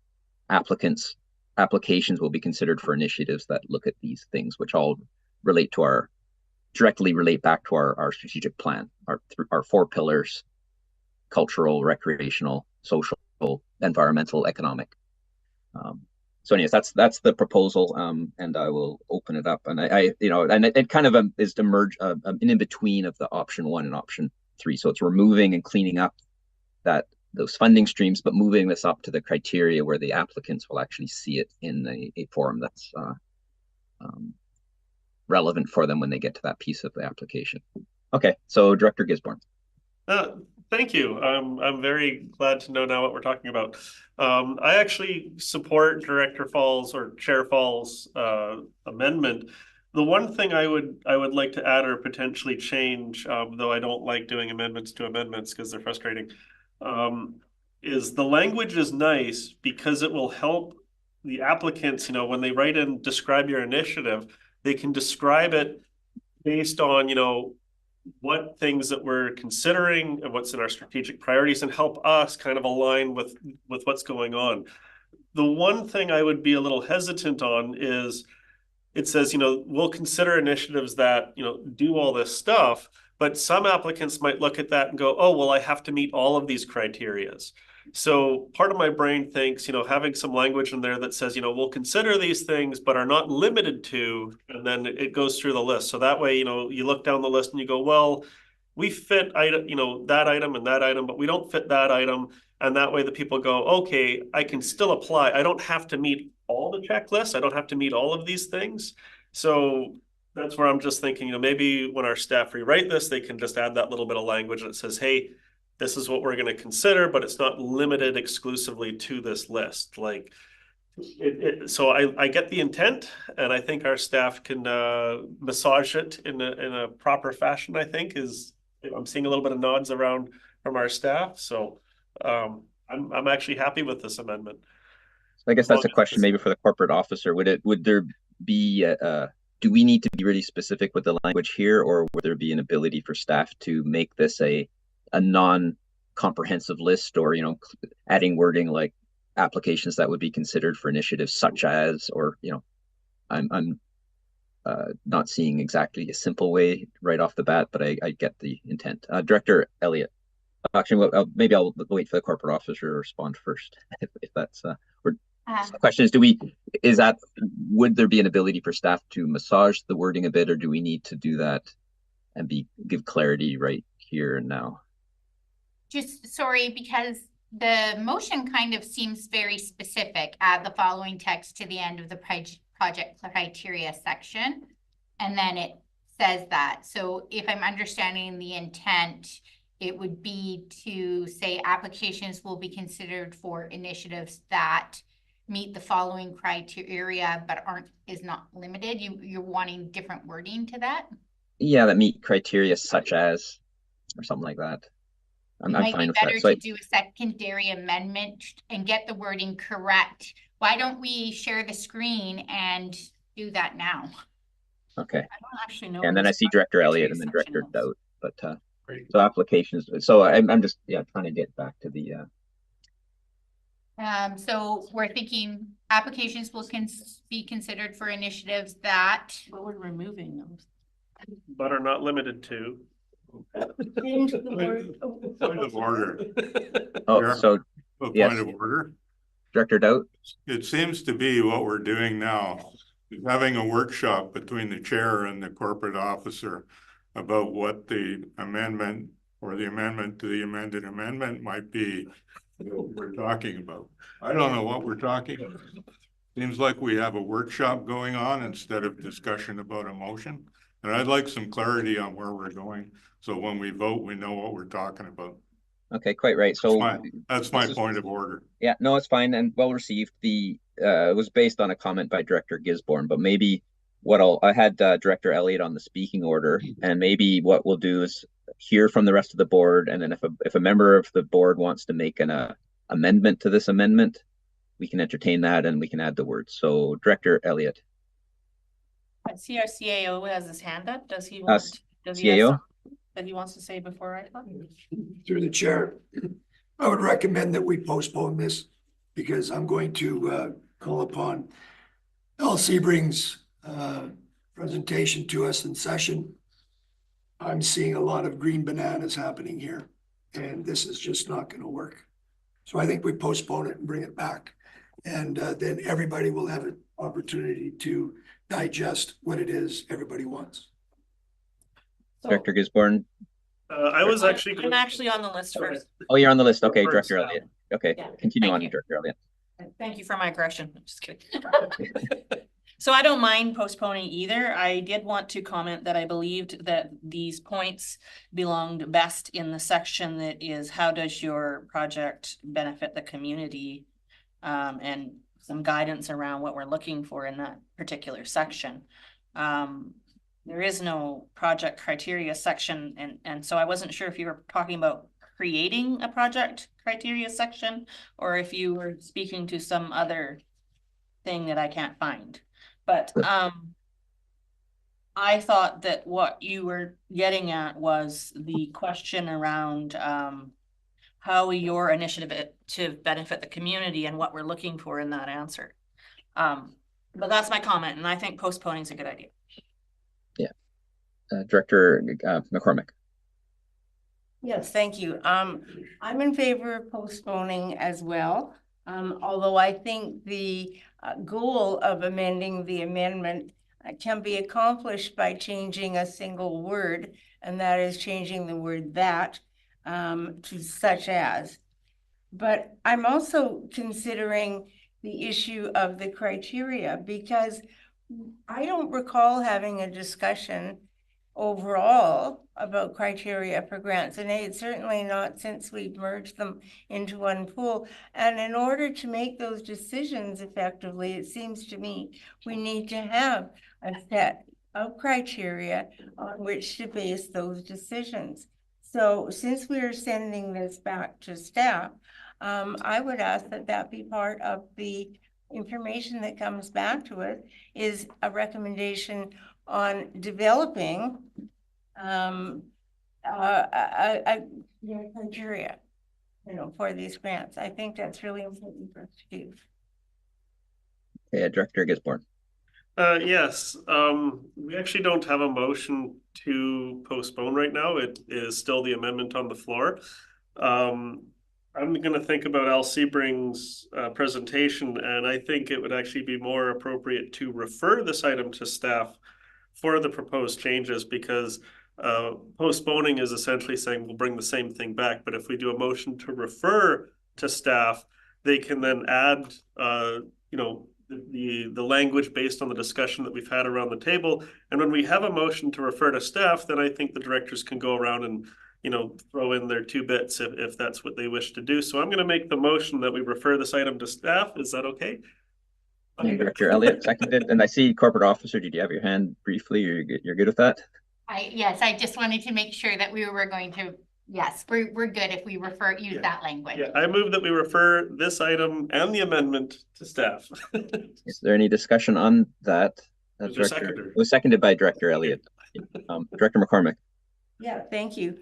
Applications will be considered for initiatives that look at these things, which all directly relate back to our strategic plan, our 4 pillars: cultural, recreational, social, environmental, economic. So anyways, that's the proposal, and I will open it up. And it kind of is to merge an in between of the option 1 and option 3. So it's removing and cleaning up those funding streams, but moving this up to the criteria where the applicants will actually see it in a form that's relevant for them when they get to that piece of the application. Okay, so Director Gisborne. Thank you. I'm very glad to know now what we're talking about. I actually support Director Fall's or Chair Fall's amendment. The one thing I would like to add or potentially change, though I don't like doing amendments to amendments because they're frustrating, is the language is nice because it will help the applicants, when they write in describe your initiative, they can describe it based on, what things that we're considering and what's in our strategic priorities, and help us kind of align with what's going on. The one thing I would be a little hesitant on is it says, we'll consider initiatives that, do all this stuff, but some applicants might look at that and go, oh, well, I have to meet all of these criterias. So part of my brain thinks, having some language in there that says, we'll consider these things, but are not limited to, and then it goes through the list. So that way, you look down the list and you go, well, we fit that item and that item, but we don't fit that item. And that way the people go, okay, I can still apply. I don't have to meet all the checklists. I don't have to meet all of these things. So that's where I'm just thinking, maybe when our staff rewrite this, they can just add that little bit of language that says, hey, this is what we're going to consider, but it's not limited exclusively to this list. So I get the intent, and I think our staff can massage it in a proper fashion. I think I'm seeing a little bit of nods around from our staff. So I'm actually happy with this amendment. I guess that's a question maybe for the corporate officer. Would there be do we need to be really specific with the language here, or would there be an ability for staff to make this a non-comprehensive list, or adding wording like applications that would be considered for initiatives such as, or I'm not seeing exactly a simple way right off the bat, but I get the intent. Director Elliott, actually, maybe I'll wait for the corporate officer to respond first, if that's the question is, would there be an ability for staff to massage the wording a bit, or do we need to do that and give clarity right here and now? Just sorry, because the motion kind of seems very specific. Add the following text to the end of the project criteria section, and then it says that. So if I'm understanding the intent, it would be to say applications will be considered for initiatives that meet the following criteria, but is not limited. You're wanting different wording to that? Yeah, that meet criteria such as, or something like that. I'm Might fine be with that. better So to do a secondary amendment and get the wording correct. Why don't we share the screen and do that now? okay. I don't actually know. And where then I this see Director Elliott criteria and then section Director is. Dout, but Great. so applications. So I'm just trying to get back to the So we're thinking applications will be considered for initiatives that But we're removing those. But are not limited to. Change the word. Point of order. oh Yeah. so A Yes. point of order. Director Dout. It seems to be what we're doing now, is having a workshop between the chair and the corporate officer about what the amendment or the amendment to the amended amendment might be that we're talking about. I don't know what we're talking about. Seems like we have a workshop going on instead of discussion about a motion. And I'd like some clarity on where we're going. So when we vote, we know what we're talking about. Okay, quite right. So That's my point of order. yeah, no, it's fine and well received. It was based on a comment by Director Gisborne, but maybe I had Director Elliott on the speaking order, and maybe what we'll do is hear from the rest of the board, and then if a member of the board wants to make an amendment to this amendment, we can entertain that and we can add the words. So Director Elliott. I see our CAO has his hand up. Does he want, does he CAO? have something that he wants to say before I talk? Through the chair, I would recommend that we postpone this because I'm going to call upon Al Sebring's presentation to us in session. I'm seeing a lot of green bananas happening here, and this is just not going to work. So I think we postpone it and bring it back. And then everybody will have an opportunity to digest what it is everybody wants. Director Gisborne. I was actually. I'm actually on the list first. Oh, you're on the list. Okay, First, Director Elliott. Okay, Yeah, continue thank on, you. Director Elliott. Thank you for my aggression. I'm just kidding. So I don't mind postponing either. I did want to comment that I believed that these points belonged best in the section that is how does your project benefit the community, and some guidance around what we're looking for in that particular section. There is no project criteria section, and so I wasn't sure if you were talking about creating a project criteria section or if you were speaking to some other thing that I can't find. But I thought that what you were getting at was the question around how your initiative to benefit the community and what we're looking for in that answer. But that's my comment, and I think postponing is a good idea. Yeah, Director McCormick. Yes, thank you. I'm in favor of postponing as well. Although I think the goal of amending the amendment can be accomplished by changing a single word, and that is changing the word that to such as. But I'm also considering the issue of the criteria because I don't recall having a discussion overall about criteria for grants and aid, certainly not since we've merged them into one pool. And in order to make those decisions effectively, it seems to me we need to have a set of criteria on which to base those decisions. So since we are sending this back to staff, I would ask that that be part of the information that comes back to us is a recommendation on developing criteria, for these grants. I think that's really important for us to do. Yeah, Director Gisborne. Yes, we actually don't have a motion to postpone right now. It is still the amendment on the floor. I'm going to think about Al Sebring's presentation, and I think it would actually be more appropriate to refer this item to staff for the proposed changes, because postponing is essentially saying we'll bring the same thing back. But if we do a motion to refer to staff, they can then add, the language based on the discussion that we've had around the table. And when we have a motion to refer to staff, then I think the directors can go around you know, throw in their 2 bits if that's what they wish to do. So I'm gonna make the motion that we refer this item to staff. Is that okay? And Director Elliott seconded, and I see corporate officer, did you have your hand briefly? You're good with that? Yes, I just wanted to make sure that we were going to, yes, we're good if we use that language. Yeah, I move that we refer this item and the amendment to staff. Is there any discussion on that? Was there a seconder? It was seconded by Director Elliott. Director McCormick. Yeah, thank you.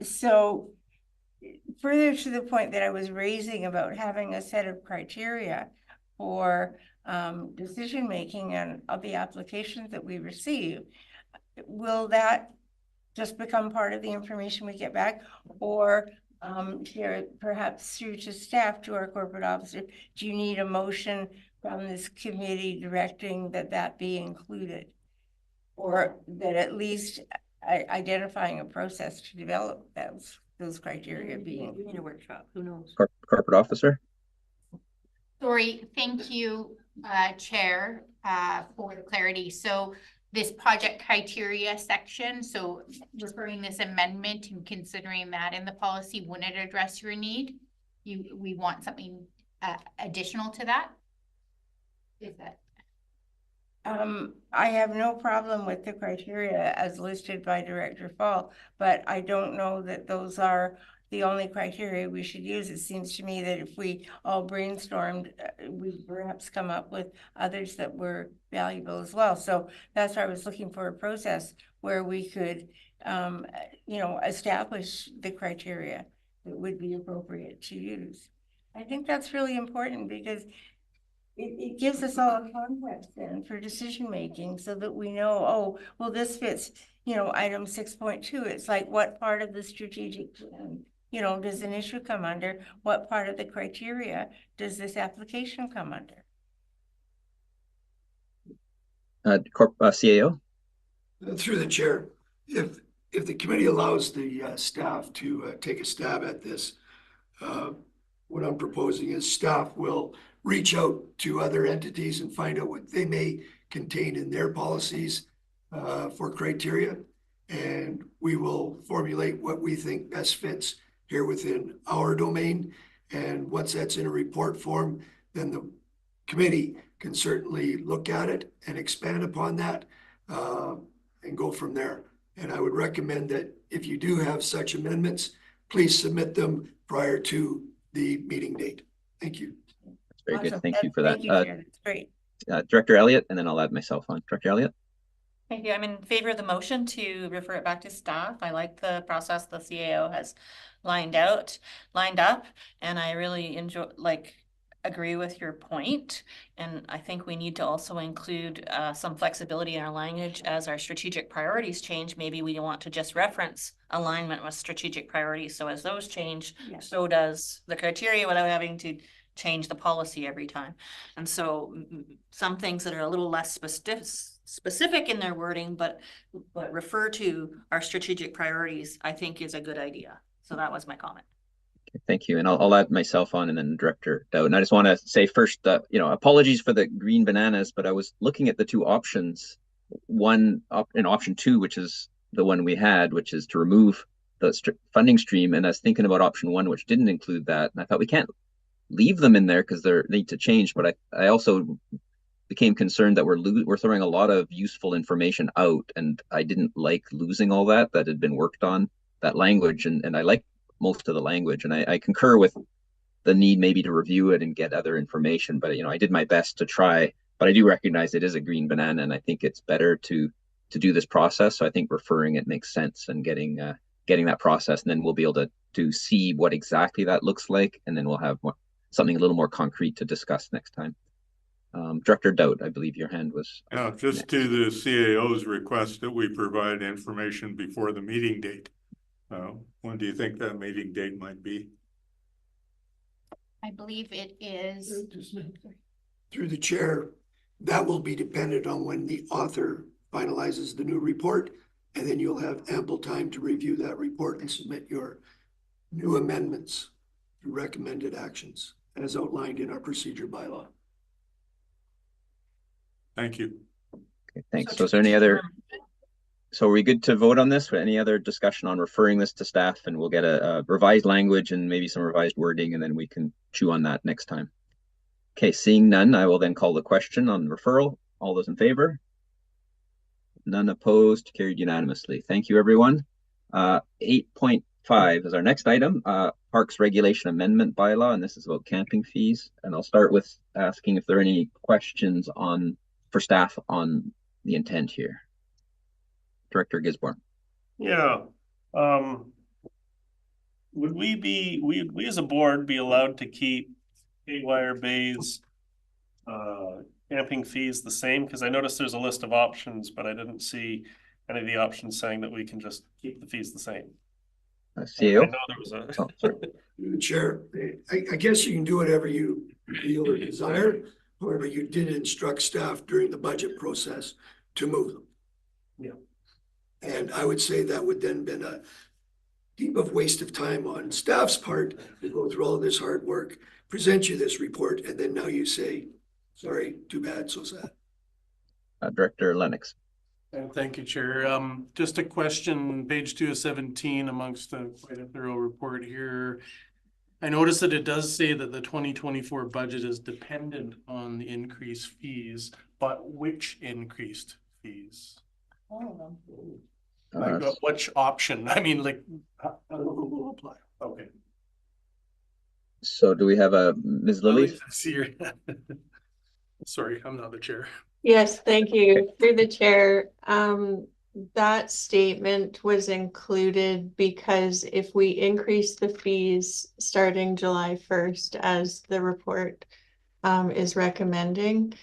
So further to the point that I was raising about having a set of criteria for decision-making and of the applications that we receive, will that just become part of the information we get back? Or share perhaps through to staff, to our corporate officer, do you need a motion from this committee directing that be included? Or that at least identifying a process to develop those criteria being in a workshop, who knows? Corporate officer. Sorry, thank you, Chair, for the clarity. So this project criteria section, so referring this amendment and considering that in the policy, wouldn't it address your need? We want something additional to that? Is that? I have no problem with the criteria as listed by Director Fall, but I don't know that those are the only criteria we should use. It seems to me that if we all brainstormed, we perhaps come up with others that were valuable as well. So that's why I was looking for a process where we could, you know, establish the criteria that would be appropriate to use. I think that's really important because it gives us all a context then for decision making so that we know, oh, well, this fits, you know, item 6.2. It's like, what part of the strategic plan, you know, does an issue come under? What part of the criteria does this application come under? CAO. Through the chair, if the committee allows the staff to take a stab at this, what I'm proposing is staff will reach out to other entities and find out what they may contain in their policies for criteria. And we will formulate what we think best fits here within our domain. And once that's in a report form, then the committee can certainly look at it and expand upon that and go from there. And I would recommend that if you do have such amendments, please submit them prior to the meeting date. Thank you. Very good. Thank you for that. Thank you, Chair. That's great. Director Elliott, and then I'll add myself on. Director Elliott. Thank you. I'm in favor of the motion to refer it back to staff. I like the process the CAO has lined up, and I really agree with your point. And I think we need to also include some flexibility in our language as our strategic priorities change. Maybe we want to just reference alignment with strategic priorities. So as those change, so does the criteria without having to change the policy every time. And so some things that are a little less specific in their wording, but refer to our strategic priorities, I think is a good idea. So that was my comment. Okay, thank you. And I'll add myself on, and then Director Dowd. And I just want to say first that, you know, apologies for the green bananas, but I was looking at the 2 options. One in option 2, which is the one we had, which is to remove the funding stream. And I was thinking about option 1, which didn't include that. And I thought we can't leave them in there because they need to change. But I also became concerned that we're throwing a lot of useful information out, and I didn't like losing all that had been worked on, that language, and I like most of the language, and I concur with the need maybe to review it and get other information. But, you know, I did my best to try, but I do recognize it is a green banana, and I think it's better to do this process. So I think referring it makes sense, and getting that process, and then we'll be able to see what exactly that looks like, and then we'll have something a little more concrete to discuss next time. Director Dowd, I believe your hand was. Yeah, just next. To the CAO's request that we provide information before the meeting date. When do you think that meeting date might be? I believe it is. Through the chair, that will be dependent on when the author finalizes the new report, and then you'll have ample time to review that report and submit your new amendments to recommended actions as outlined in our procedure bylaw. Thank you. Okay, thanks. So is there any other? So are we good to vote on this? Any other discussion on referring this to staff, and we'll get a revised language and maybe some revised wording, and then we can chew on that next time. Okay, seeing none, I will then call the question on referral. All those in favor? None opposed, carried unanimously. Thank you, everyone. 8.5 is our next item, Parks Regulation Amendment Bylaw, and this is about camping fees. And I'll start with asking if there are any questions for staff on the intent here. Director Gisborne. Yeah. Would we as a board be allowed to keep Haywire Bay's camping fees the same? Because I noticed there's a list of options, but I didn't see any of the options saying that we can just keep the fees the same. CEO? I know there was a... Oh, sorry. Chair, I guess you can do whatever you feel or desire. However, you did instruct staff during the budget process to move them. Yeah. And I would say that would then been a heap of waste of time on staff's part to go through all of this hard work, present you this report, and then now you say, sorry, too bad, so sad. Director Lennox. And thank you, Chair. Just a question, page 2 of 17 amongst quite a thorough report here. I noticed that it does say that the 2024 budget is dependent on the increased fees, but which increased fees? All of them. Like which option? I mean, like, will apply. Okay. So do we have Ms. Lilly? Sorry, I'm not the chair. Yes, thank you. Through the chair, that statement was included because if we increase the fees starting July 1st, as the report is recommending,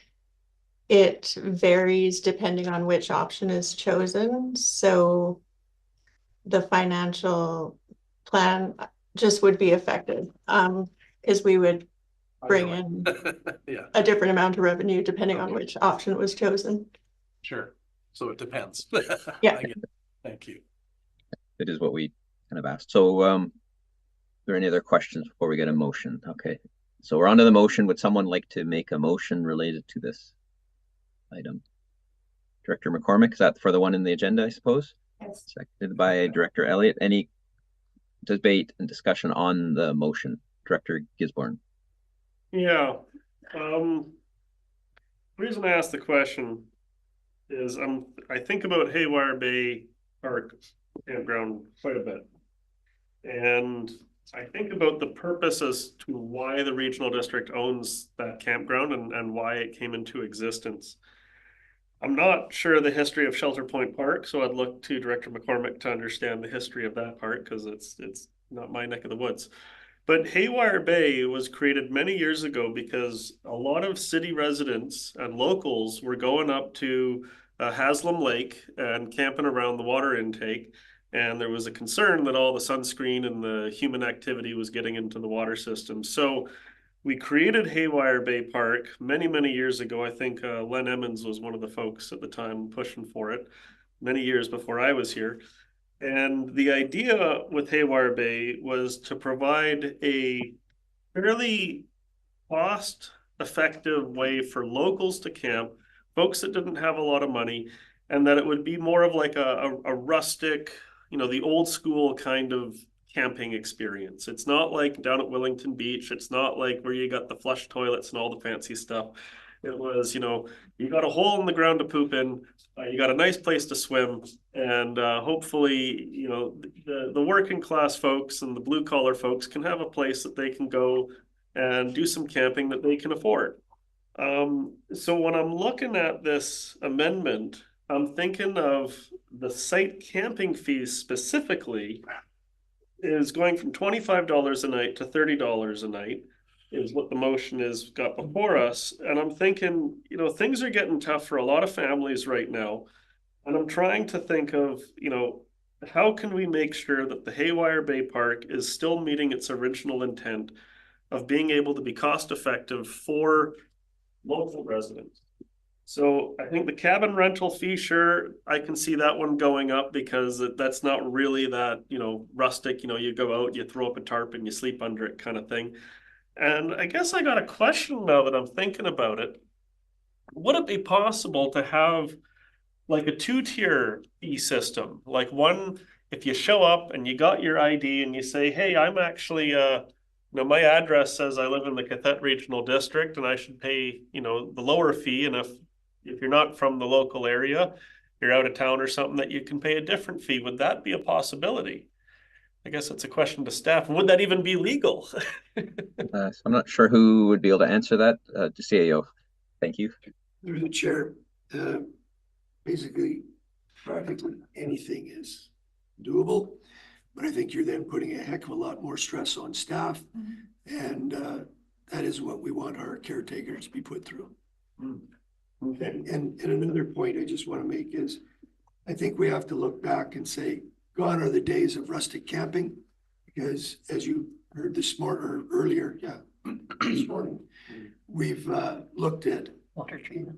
it varies depending on which option is chosen. So the financial plan just would be affected because we would bring in yeah, a different amount of revenue depending on which option was chosen. Sure. So it depends. Yeah. I get it. Thank you. It is what we kind of asked. So are there any other questions before we get a motion? Okay. So we're on to the motion. Would someone like to make a motion related to this item? Director McCormick, is that for the one in the agenda, I suppose? Yes. Seconded by Director Elliott. Any debate and discussion on the motion? Director Gisborne. Yeah. The reason I asked the question is I think about Haywire Bay Park Campground quite a bit. And I think about the purpose as to why the regional district owns that campground and why it came into existence. I'm not sure the history of Shelter Point Park, so I'd look to Director McCormick to understand the history of that park because it's not my neck of the woods. But Haywire Bay was created many years ago because a lot of city residents and locals were going up to Haslam Lake and camping around the water intake. And there was a concern that all the sunscreen and the human activity was getting into the water system. So we created Haywire Bay Park many, many years ago. I think Len Emmons was one of the folks at the time pushing for it many years before I was here. And the idea with Haywire Bay was to provide a fairly cost-effective way for locals to camp, folks that didn't have a lot of money, and that it would be more of like a rustic, the old school kind of camping experience. It's not like down at Wellington Beach. It's not like where you got the flush toilets and all the fancy stuff. It was, you got a hole in the ground to poop in, you got a nice place to swim, and hopefully, the working class folks and the blue collar folks can have a place that they can go and do some camping that they can afford. So when I'm looking at this amendment, I'm thinking of the site camping fees specifically is going from $25 a night to $30 a night is what the motion is got before us. And I'm thinking, things are getting tough for a lot of families right now. And I'm trying to think of, how can we make sure that the Haywire Bay Park is still meeting its original intent of being able to be cost effective for local residents? So I think the cabin rental fee, sure, I can see that one going up because that's not really that, rustic, you go out, you throw up a tarp and you sleep under it kind of thing. And I guess I got a question now that I'm thinking about it. Would it be possible to have like a two-tier fee system, like one, if you show up and you got your ID and you say, hey, I'm actually, you know, my address says I live in the Cathett Regional District and I should pay, you know, the lower fee. And if you're not from the local area, you're out of town or something, that you can pay a different fee. Would that be a possibility? I guess that's a question to staff. Would that even be legal? So I'm not sure who would be able to answer that. To CAO. Thank you. Through the chair, basically, practically anything is doable, but I think you're then putting a heck of a lot more stress on staff, and that is what we want our caretakers to be put through. Okay. And another point I just want to make is, I think we have to look back and say, gone are the days of rustic camping, because as you heard this morning or earlier, this morning, we've looked at Water treatment.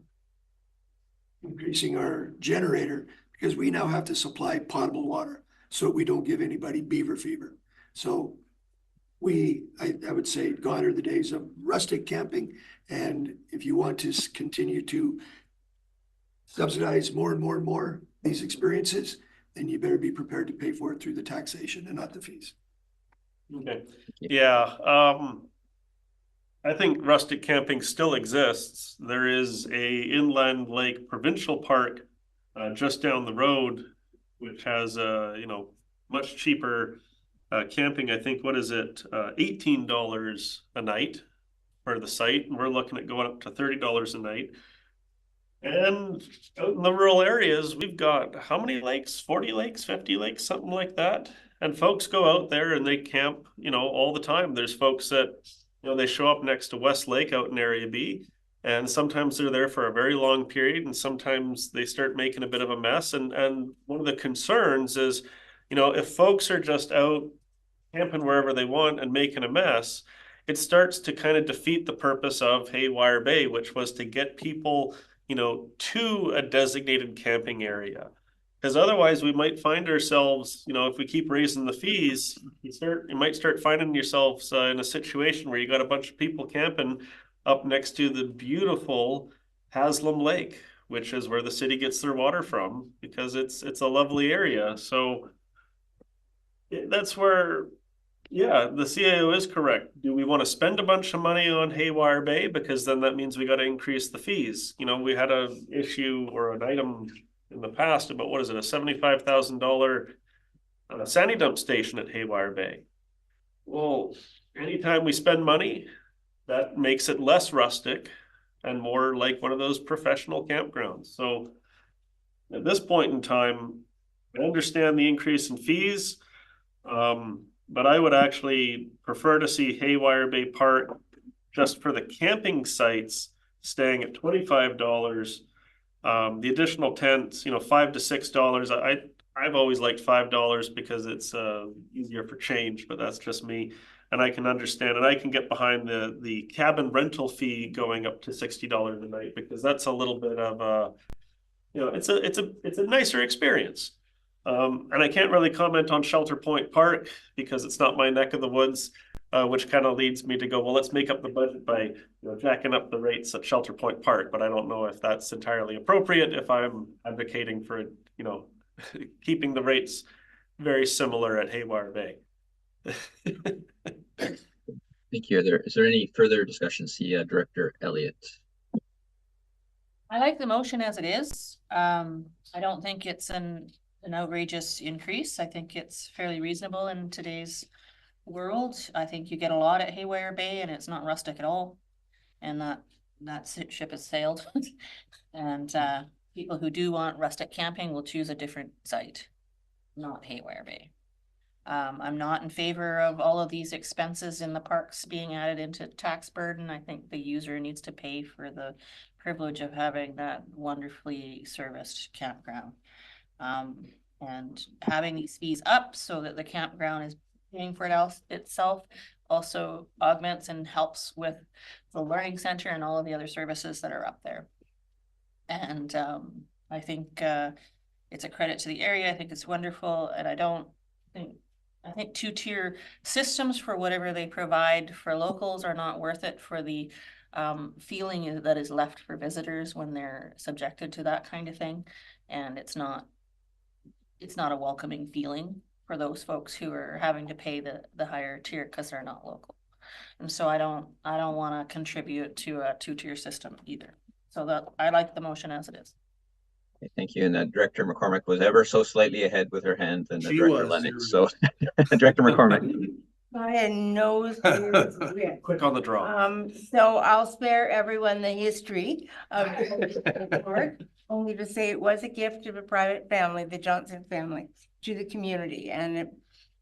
increasing our generator, because we now have to supply potable water so we don't give anybody beaver fever. So I would say gone are the days of rustic camping. And if you want to continue to subsidize more and more and more these experiences, then you better be prepared to pay for it through the taxation and not the fees. Okay. Yeah. I think rustic camping still exists. There is a inland lake provincial park just down the road, which has you know, much cheaper camping. I think, what is it, $18 a night for the site, and we're looking at going up to $30 a night. And out in the rural areas, we've got how many lakes? 40 lakes, 50 lakes, something like that. And folks go out there and they camp, you know, all the time. There's folks that, you know, they show up next to West Lake out in Area B, and sometimes they're there for a very long period, and sometimes they start making a bit of a mess. And one of the concerns is, you know, if folks are just out camping wherever they want and making a mess, it starts to kind of defeat the purpose of Haywire Bay, which was to get people, you know, to a designated camping area. Because otherwise we might find ourselves, you know, if we keep raising the fees, you might start finding yourselves in a situation where you got a bunch of people camping up next to the beautiful Haslam Lake, which is where the city gets their water from, because it's a lovely area. So that's where, yeah, the CAO is correct. Do we want to spend a bunch of money on Haywire Bay? Because then that means we got to increase the fees. You know, we had an issue or an item in the past about, what is it, a $75,000 sandy dump station at Haywire Bay. Well, anytime we spend money, that makes it less rustic and more like one of those professional campgrounds. So at this point in time, I understand the increase in fees, but I would actually prefer to see Haywire Bay Park, just for the camping sites, staying at $25. The additional tents, you know, $5 to $6. I've always liked $5 because it's easier for change, but that's just me. And I can understand, and I can get behind the cabin rental fee going up to $60 a night, because that's a little bit of you know, it's a nicer experience. And I can't really comment on Shelter Point Park because it's not my neck of the woods, which kind of leads me to go, well, let's make up the budget by, you know, jacking up the rates at Shelter Point Park. But I don't know if that's entirely appropriate if I'm advocating for, you know, keeping the rates very similar at Haywire Bay. Thank you. Is there any further discussion? See Director Elliott. I like the motion as it is. I don't think it's an outrageous increase. I think it's fairly reasonable in today's world. I think you get a lot at Haywire Bay and it's not rustic at all. And that ship has sailed. And people who do want rustic camping will choose a different site, not Haywire Bay. I'm not in favor of all of these expenses in the parks being added into tax burden. I think the user needs to pay for the privilege of having that wonderfully serviced campground. And having these fees up so that the campground is paying for it itself also augments and helps with the learning center and all of the other services that are up there. And I think it's a credit to the area. I think it's wonderful. And I think two-tier systems for whatever they provide for locals are not worth it for the feeling that is left for visitors when they're subjected to that kind of thing. and it's not a welcoming feeling for those folks who are having to pay the higher tier because they're not local. And so I don't want to contribute to a two-tier system either. So that I like the motion as it is. Okay, thank you. And Director McCormick was ever so slightly ahead with her hand than She Director was, Lennox. So Director McCormick. I had no serious risk. Quick on the draw. So I'll spare everyone the history of the report, only to say it was a gift of a private family, the Johnson family, to the community, and it,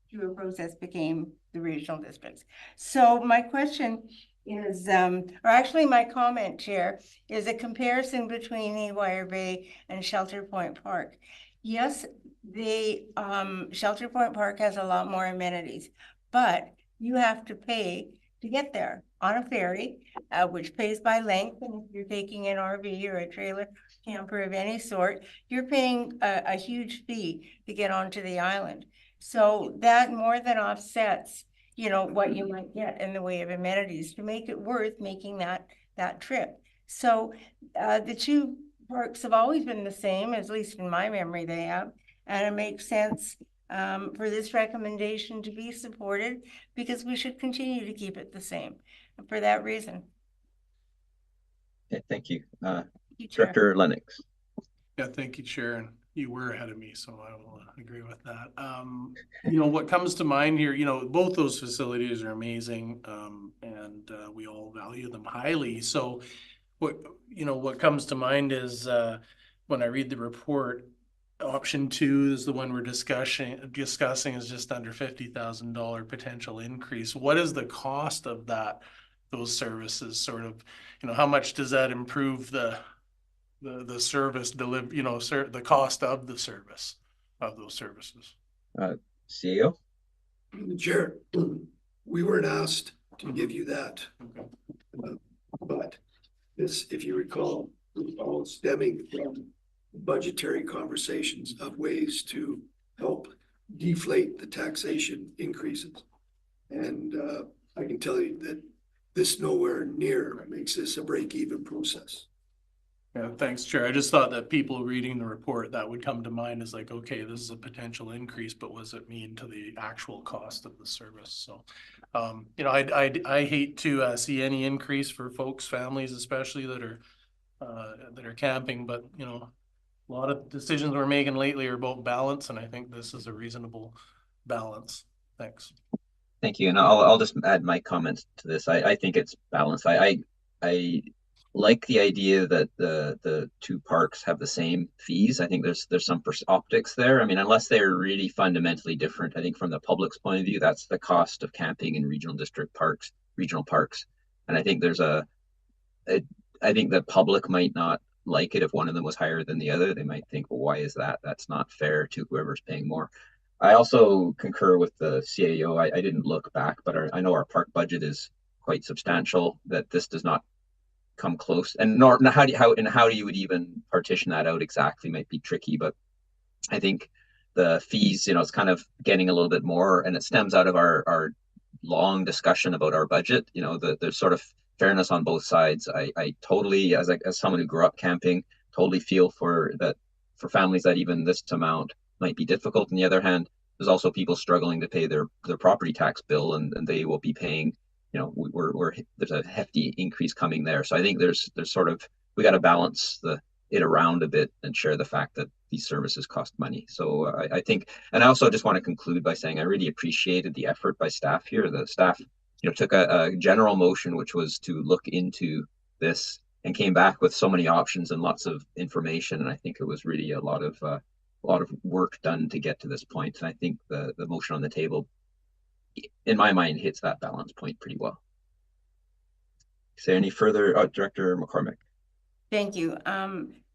through a process, became the regional districts. So my question is, or actually my comment, Chair, is a comparison between Haywire Bay and Shelter Point Park. Yes, the Shelter Point Park has a lot more amenities, but you have to pay to get there on a ferry, which pays by length. And if you're taking an RV or a trailer camper of any sort, you're paying a huge fee to get onto the island. So that more than offsets, you know, what you might get in the way of amenities to make it worth making that trip. So the two parks have always been the same, at least in my memory they have, and it makes sense for this recommendation to be supported, because we should continue to keep it the same for that reason. Okay, thank you. You, Chair. Director Lennox. Yeah, thank you, Sharon. You were ahead of me, so I will agree with that. You know, what comes to mind here, you know, both those facilities are amazing, and we all value them highly. So what comes to mind is when I read the report, option 2 is the one we're discussing is just under $50,000 potential increase. What is the cost of those services? Sort of, you know, how much does that improve the service deliver, you know, the cost of the service of those services? CEO. Chair, we weren't asked to give you that. Okay. But this, if you recall, was all stemming from budgetary conversations of ways to help deflate the taxation increases. And I can tell you that this nowhere near makes this a break-even process. Yeah, thanks, Chair. I just thought that people reading the report, that would come to mind as like, okay, this is a potential increase, but what does it mean to the actual cost of the service? So, you know, I hate to see any increase for folks, families, especially that are camping, but you know, a lot of decisions we're making lately are about balance, and I think this is a reasonable balance. Thanks. Thank you. And I'll just add my comments to this. I think it's balanced. I like the idea that the two parks have the same fees. I think there's some optics there. I mean, unless they're really fundamentally different, I think from the public's point of view, that's the cost of camping in regional parks. And I think I think the public might not like it if one of them was higher than the other. They might think, well, why is that? That's not fair to whoever's paying more. I also concur with the CAO. I didn't look back, but I know our park budget is quite substantial, that this does not come close. And how you would even partition that out exactly might be tricky, but I think the fees, you know, it's kind of getting a little bit more, and it stems out of our long discussion about our budget. You know, there's sort of fairness on both sides. I totally, as someone who grew up camping, totally feel for families that even this amount might be difficult. On the other hand, there's also people struggling to pay their property tax bill, and they will be paying, you know, there's a hefty increase coming there. So I think there's sort of, we got to balance it around a bit and share the fact that these services cost money. So I think, and I also just want to conclude by saying I really appreciated the effort by staff here. The staff, you know, took a general motion, which was to look into this, and came back with so many options and lots of information. And I think it was really a lot of work done to get to this point. And I think the motion on the table, in my mind, hits that balance point pretty well. Is there any further, Director McCormick? Thank you.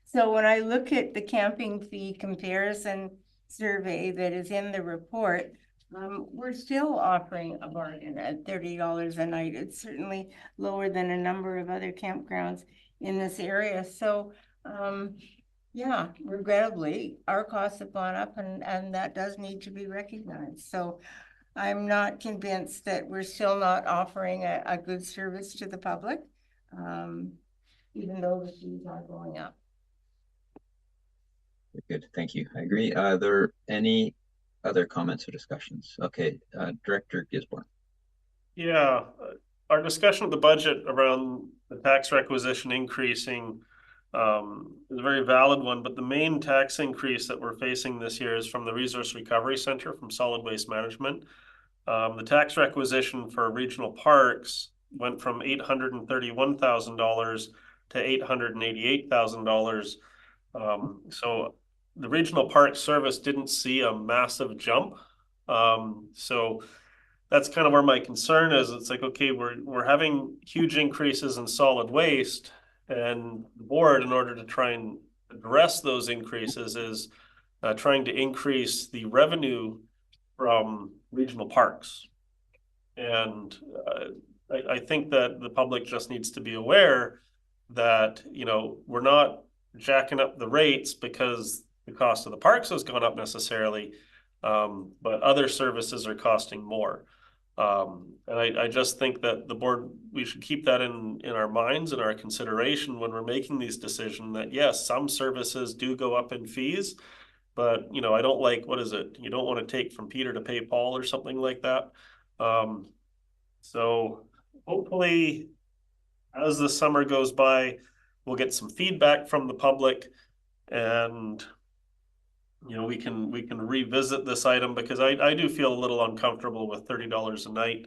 So when I look at the camping fee comparison survey that is in the report, we're still offering a bargain at $30 a night. It's certainly lower than a number of other campgrounds in this area. So yeah, regrettably, our costs have gone up, and that does need to be recognized. So I'm not convinced that we're still not offering a good service to the public, even though the fees are going up. Good, thank you. I agree. Are there any other comments or discussions? Okay, Director Gisborne. Yeah, our discussion of the budget around the tax requisition increasing is a very valid one, but the main tax increase that we're facing this year is from the Resource Recovery Center from Solid Waste Management. The tax requisition for regional parks went from $831,000 to $888,000. So the regional park service didn't see a massive jump. So that's kind of where my concern is. It's like, okay, we're having huge increases in solid waste, and the board, in order to try and address those increases, is trying to increase the revenue from regional parks. And I think that the public just needs to be aware that, you know, we're not jacking up the rates because the cost of the parks has gone up necessarily, but other services are costing more. And I just think that the board, we should keep that in our minds and our consideration when we're making these decisions, that yes, some services do go up in fees, but you know, I don't like, what is it? You don't want to take from Peter to pay Paul or something like that. So hopefully as the summer goes by, we'll get some feedback from the public, and you know, we can revisit this item, because I do feel a little uncomfortable with $30 a night.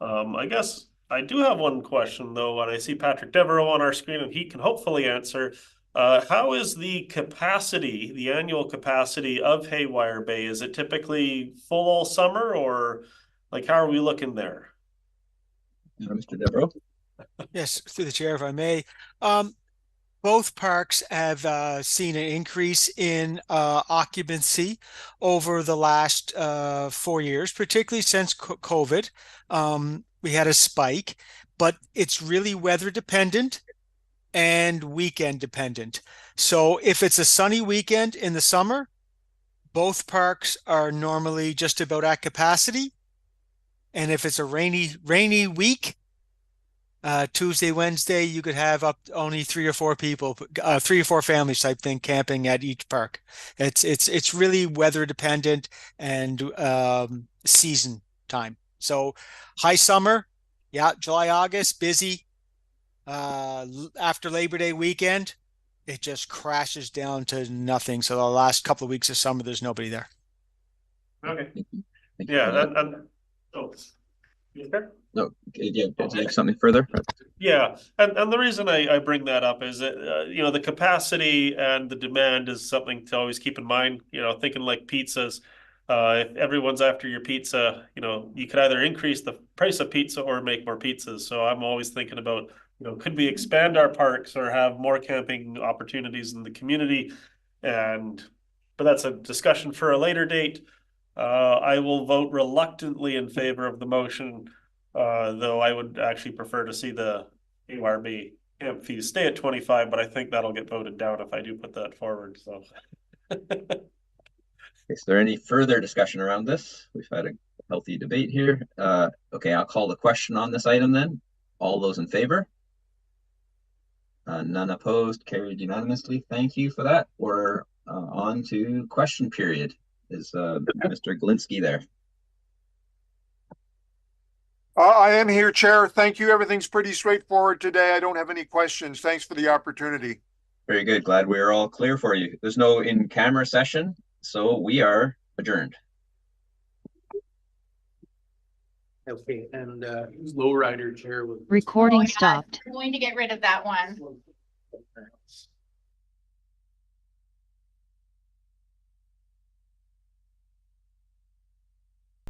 I guess I do have one question though, and I see Patrick Devereaux on our screen, and he can hopefully answer. How is the capacity, the annual capacity of Haywire Bay? Is it typically full all summer, or like how are we looking there? Mr. Devereaux? Yes, through the chair, if I may. Both parks have seen an increase in occupancy over the last 4 years, particularly since COVID. We had a spike, but it's really weather dependent and weekend dependent. So if it's a sunny weekend in the summer, both parks are normally just about at capacity. And if it's a rainy week, Tuesday, Wednesday, you could have up only 3 or 4 people, 3 or 4 families type thing camping at each park. It's really weather dependent and season time. So high summer, yeah, July, August, busy. After Labor Day weekend, it just crashes down to nothing. So the last couple of weeks of summer, there's nobody there. Okay. Thank you Yeah, oh. No, do you have something further? Yeah, and the reason I bring that up is that you know, the capacity and the demand is something to always keep in mind. You know, thinking like pizzas, if everyone's after your pizza, you know, you could either increase the price of pizza or make more pizzas. So I'm always thinking about, you know, could we expand our parks or have more camping opportunities in the community? But that's a discussion for a later date. I will vote reluctantly in favor of the motion. Though I would actually prefer to see the Haywire Bay camp fees stay at 25, but I think that'll get voted down if I do put that forward. So, Is there any further discussion around this? We've had a healthy debate here. Okay, I'll call the question on this item then. All those in favor? None opposed, carried unanimously. Thank you for that. We're on to question period. Is Mr. Glinski there? I am here, Chair. Thank you. Everything's pretty straightforward today. I don't have any questions. Thanks for the opportunity. Very good. Glad we are all clear for you. There's no in-camera session, so we are adjourned. Okay, and Lowrider Chair. Recording stopped. I'm going to get rid of that one.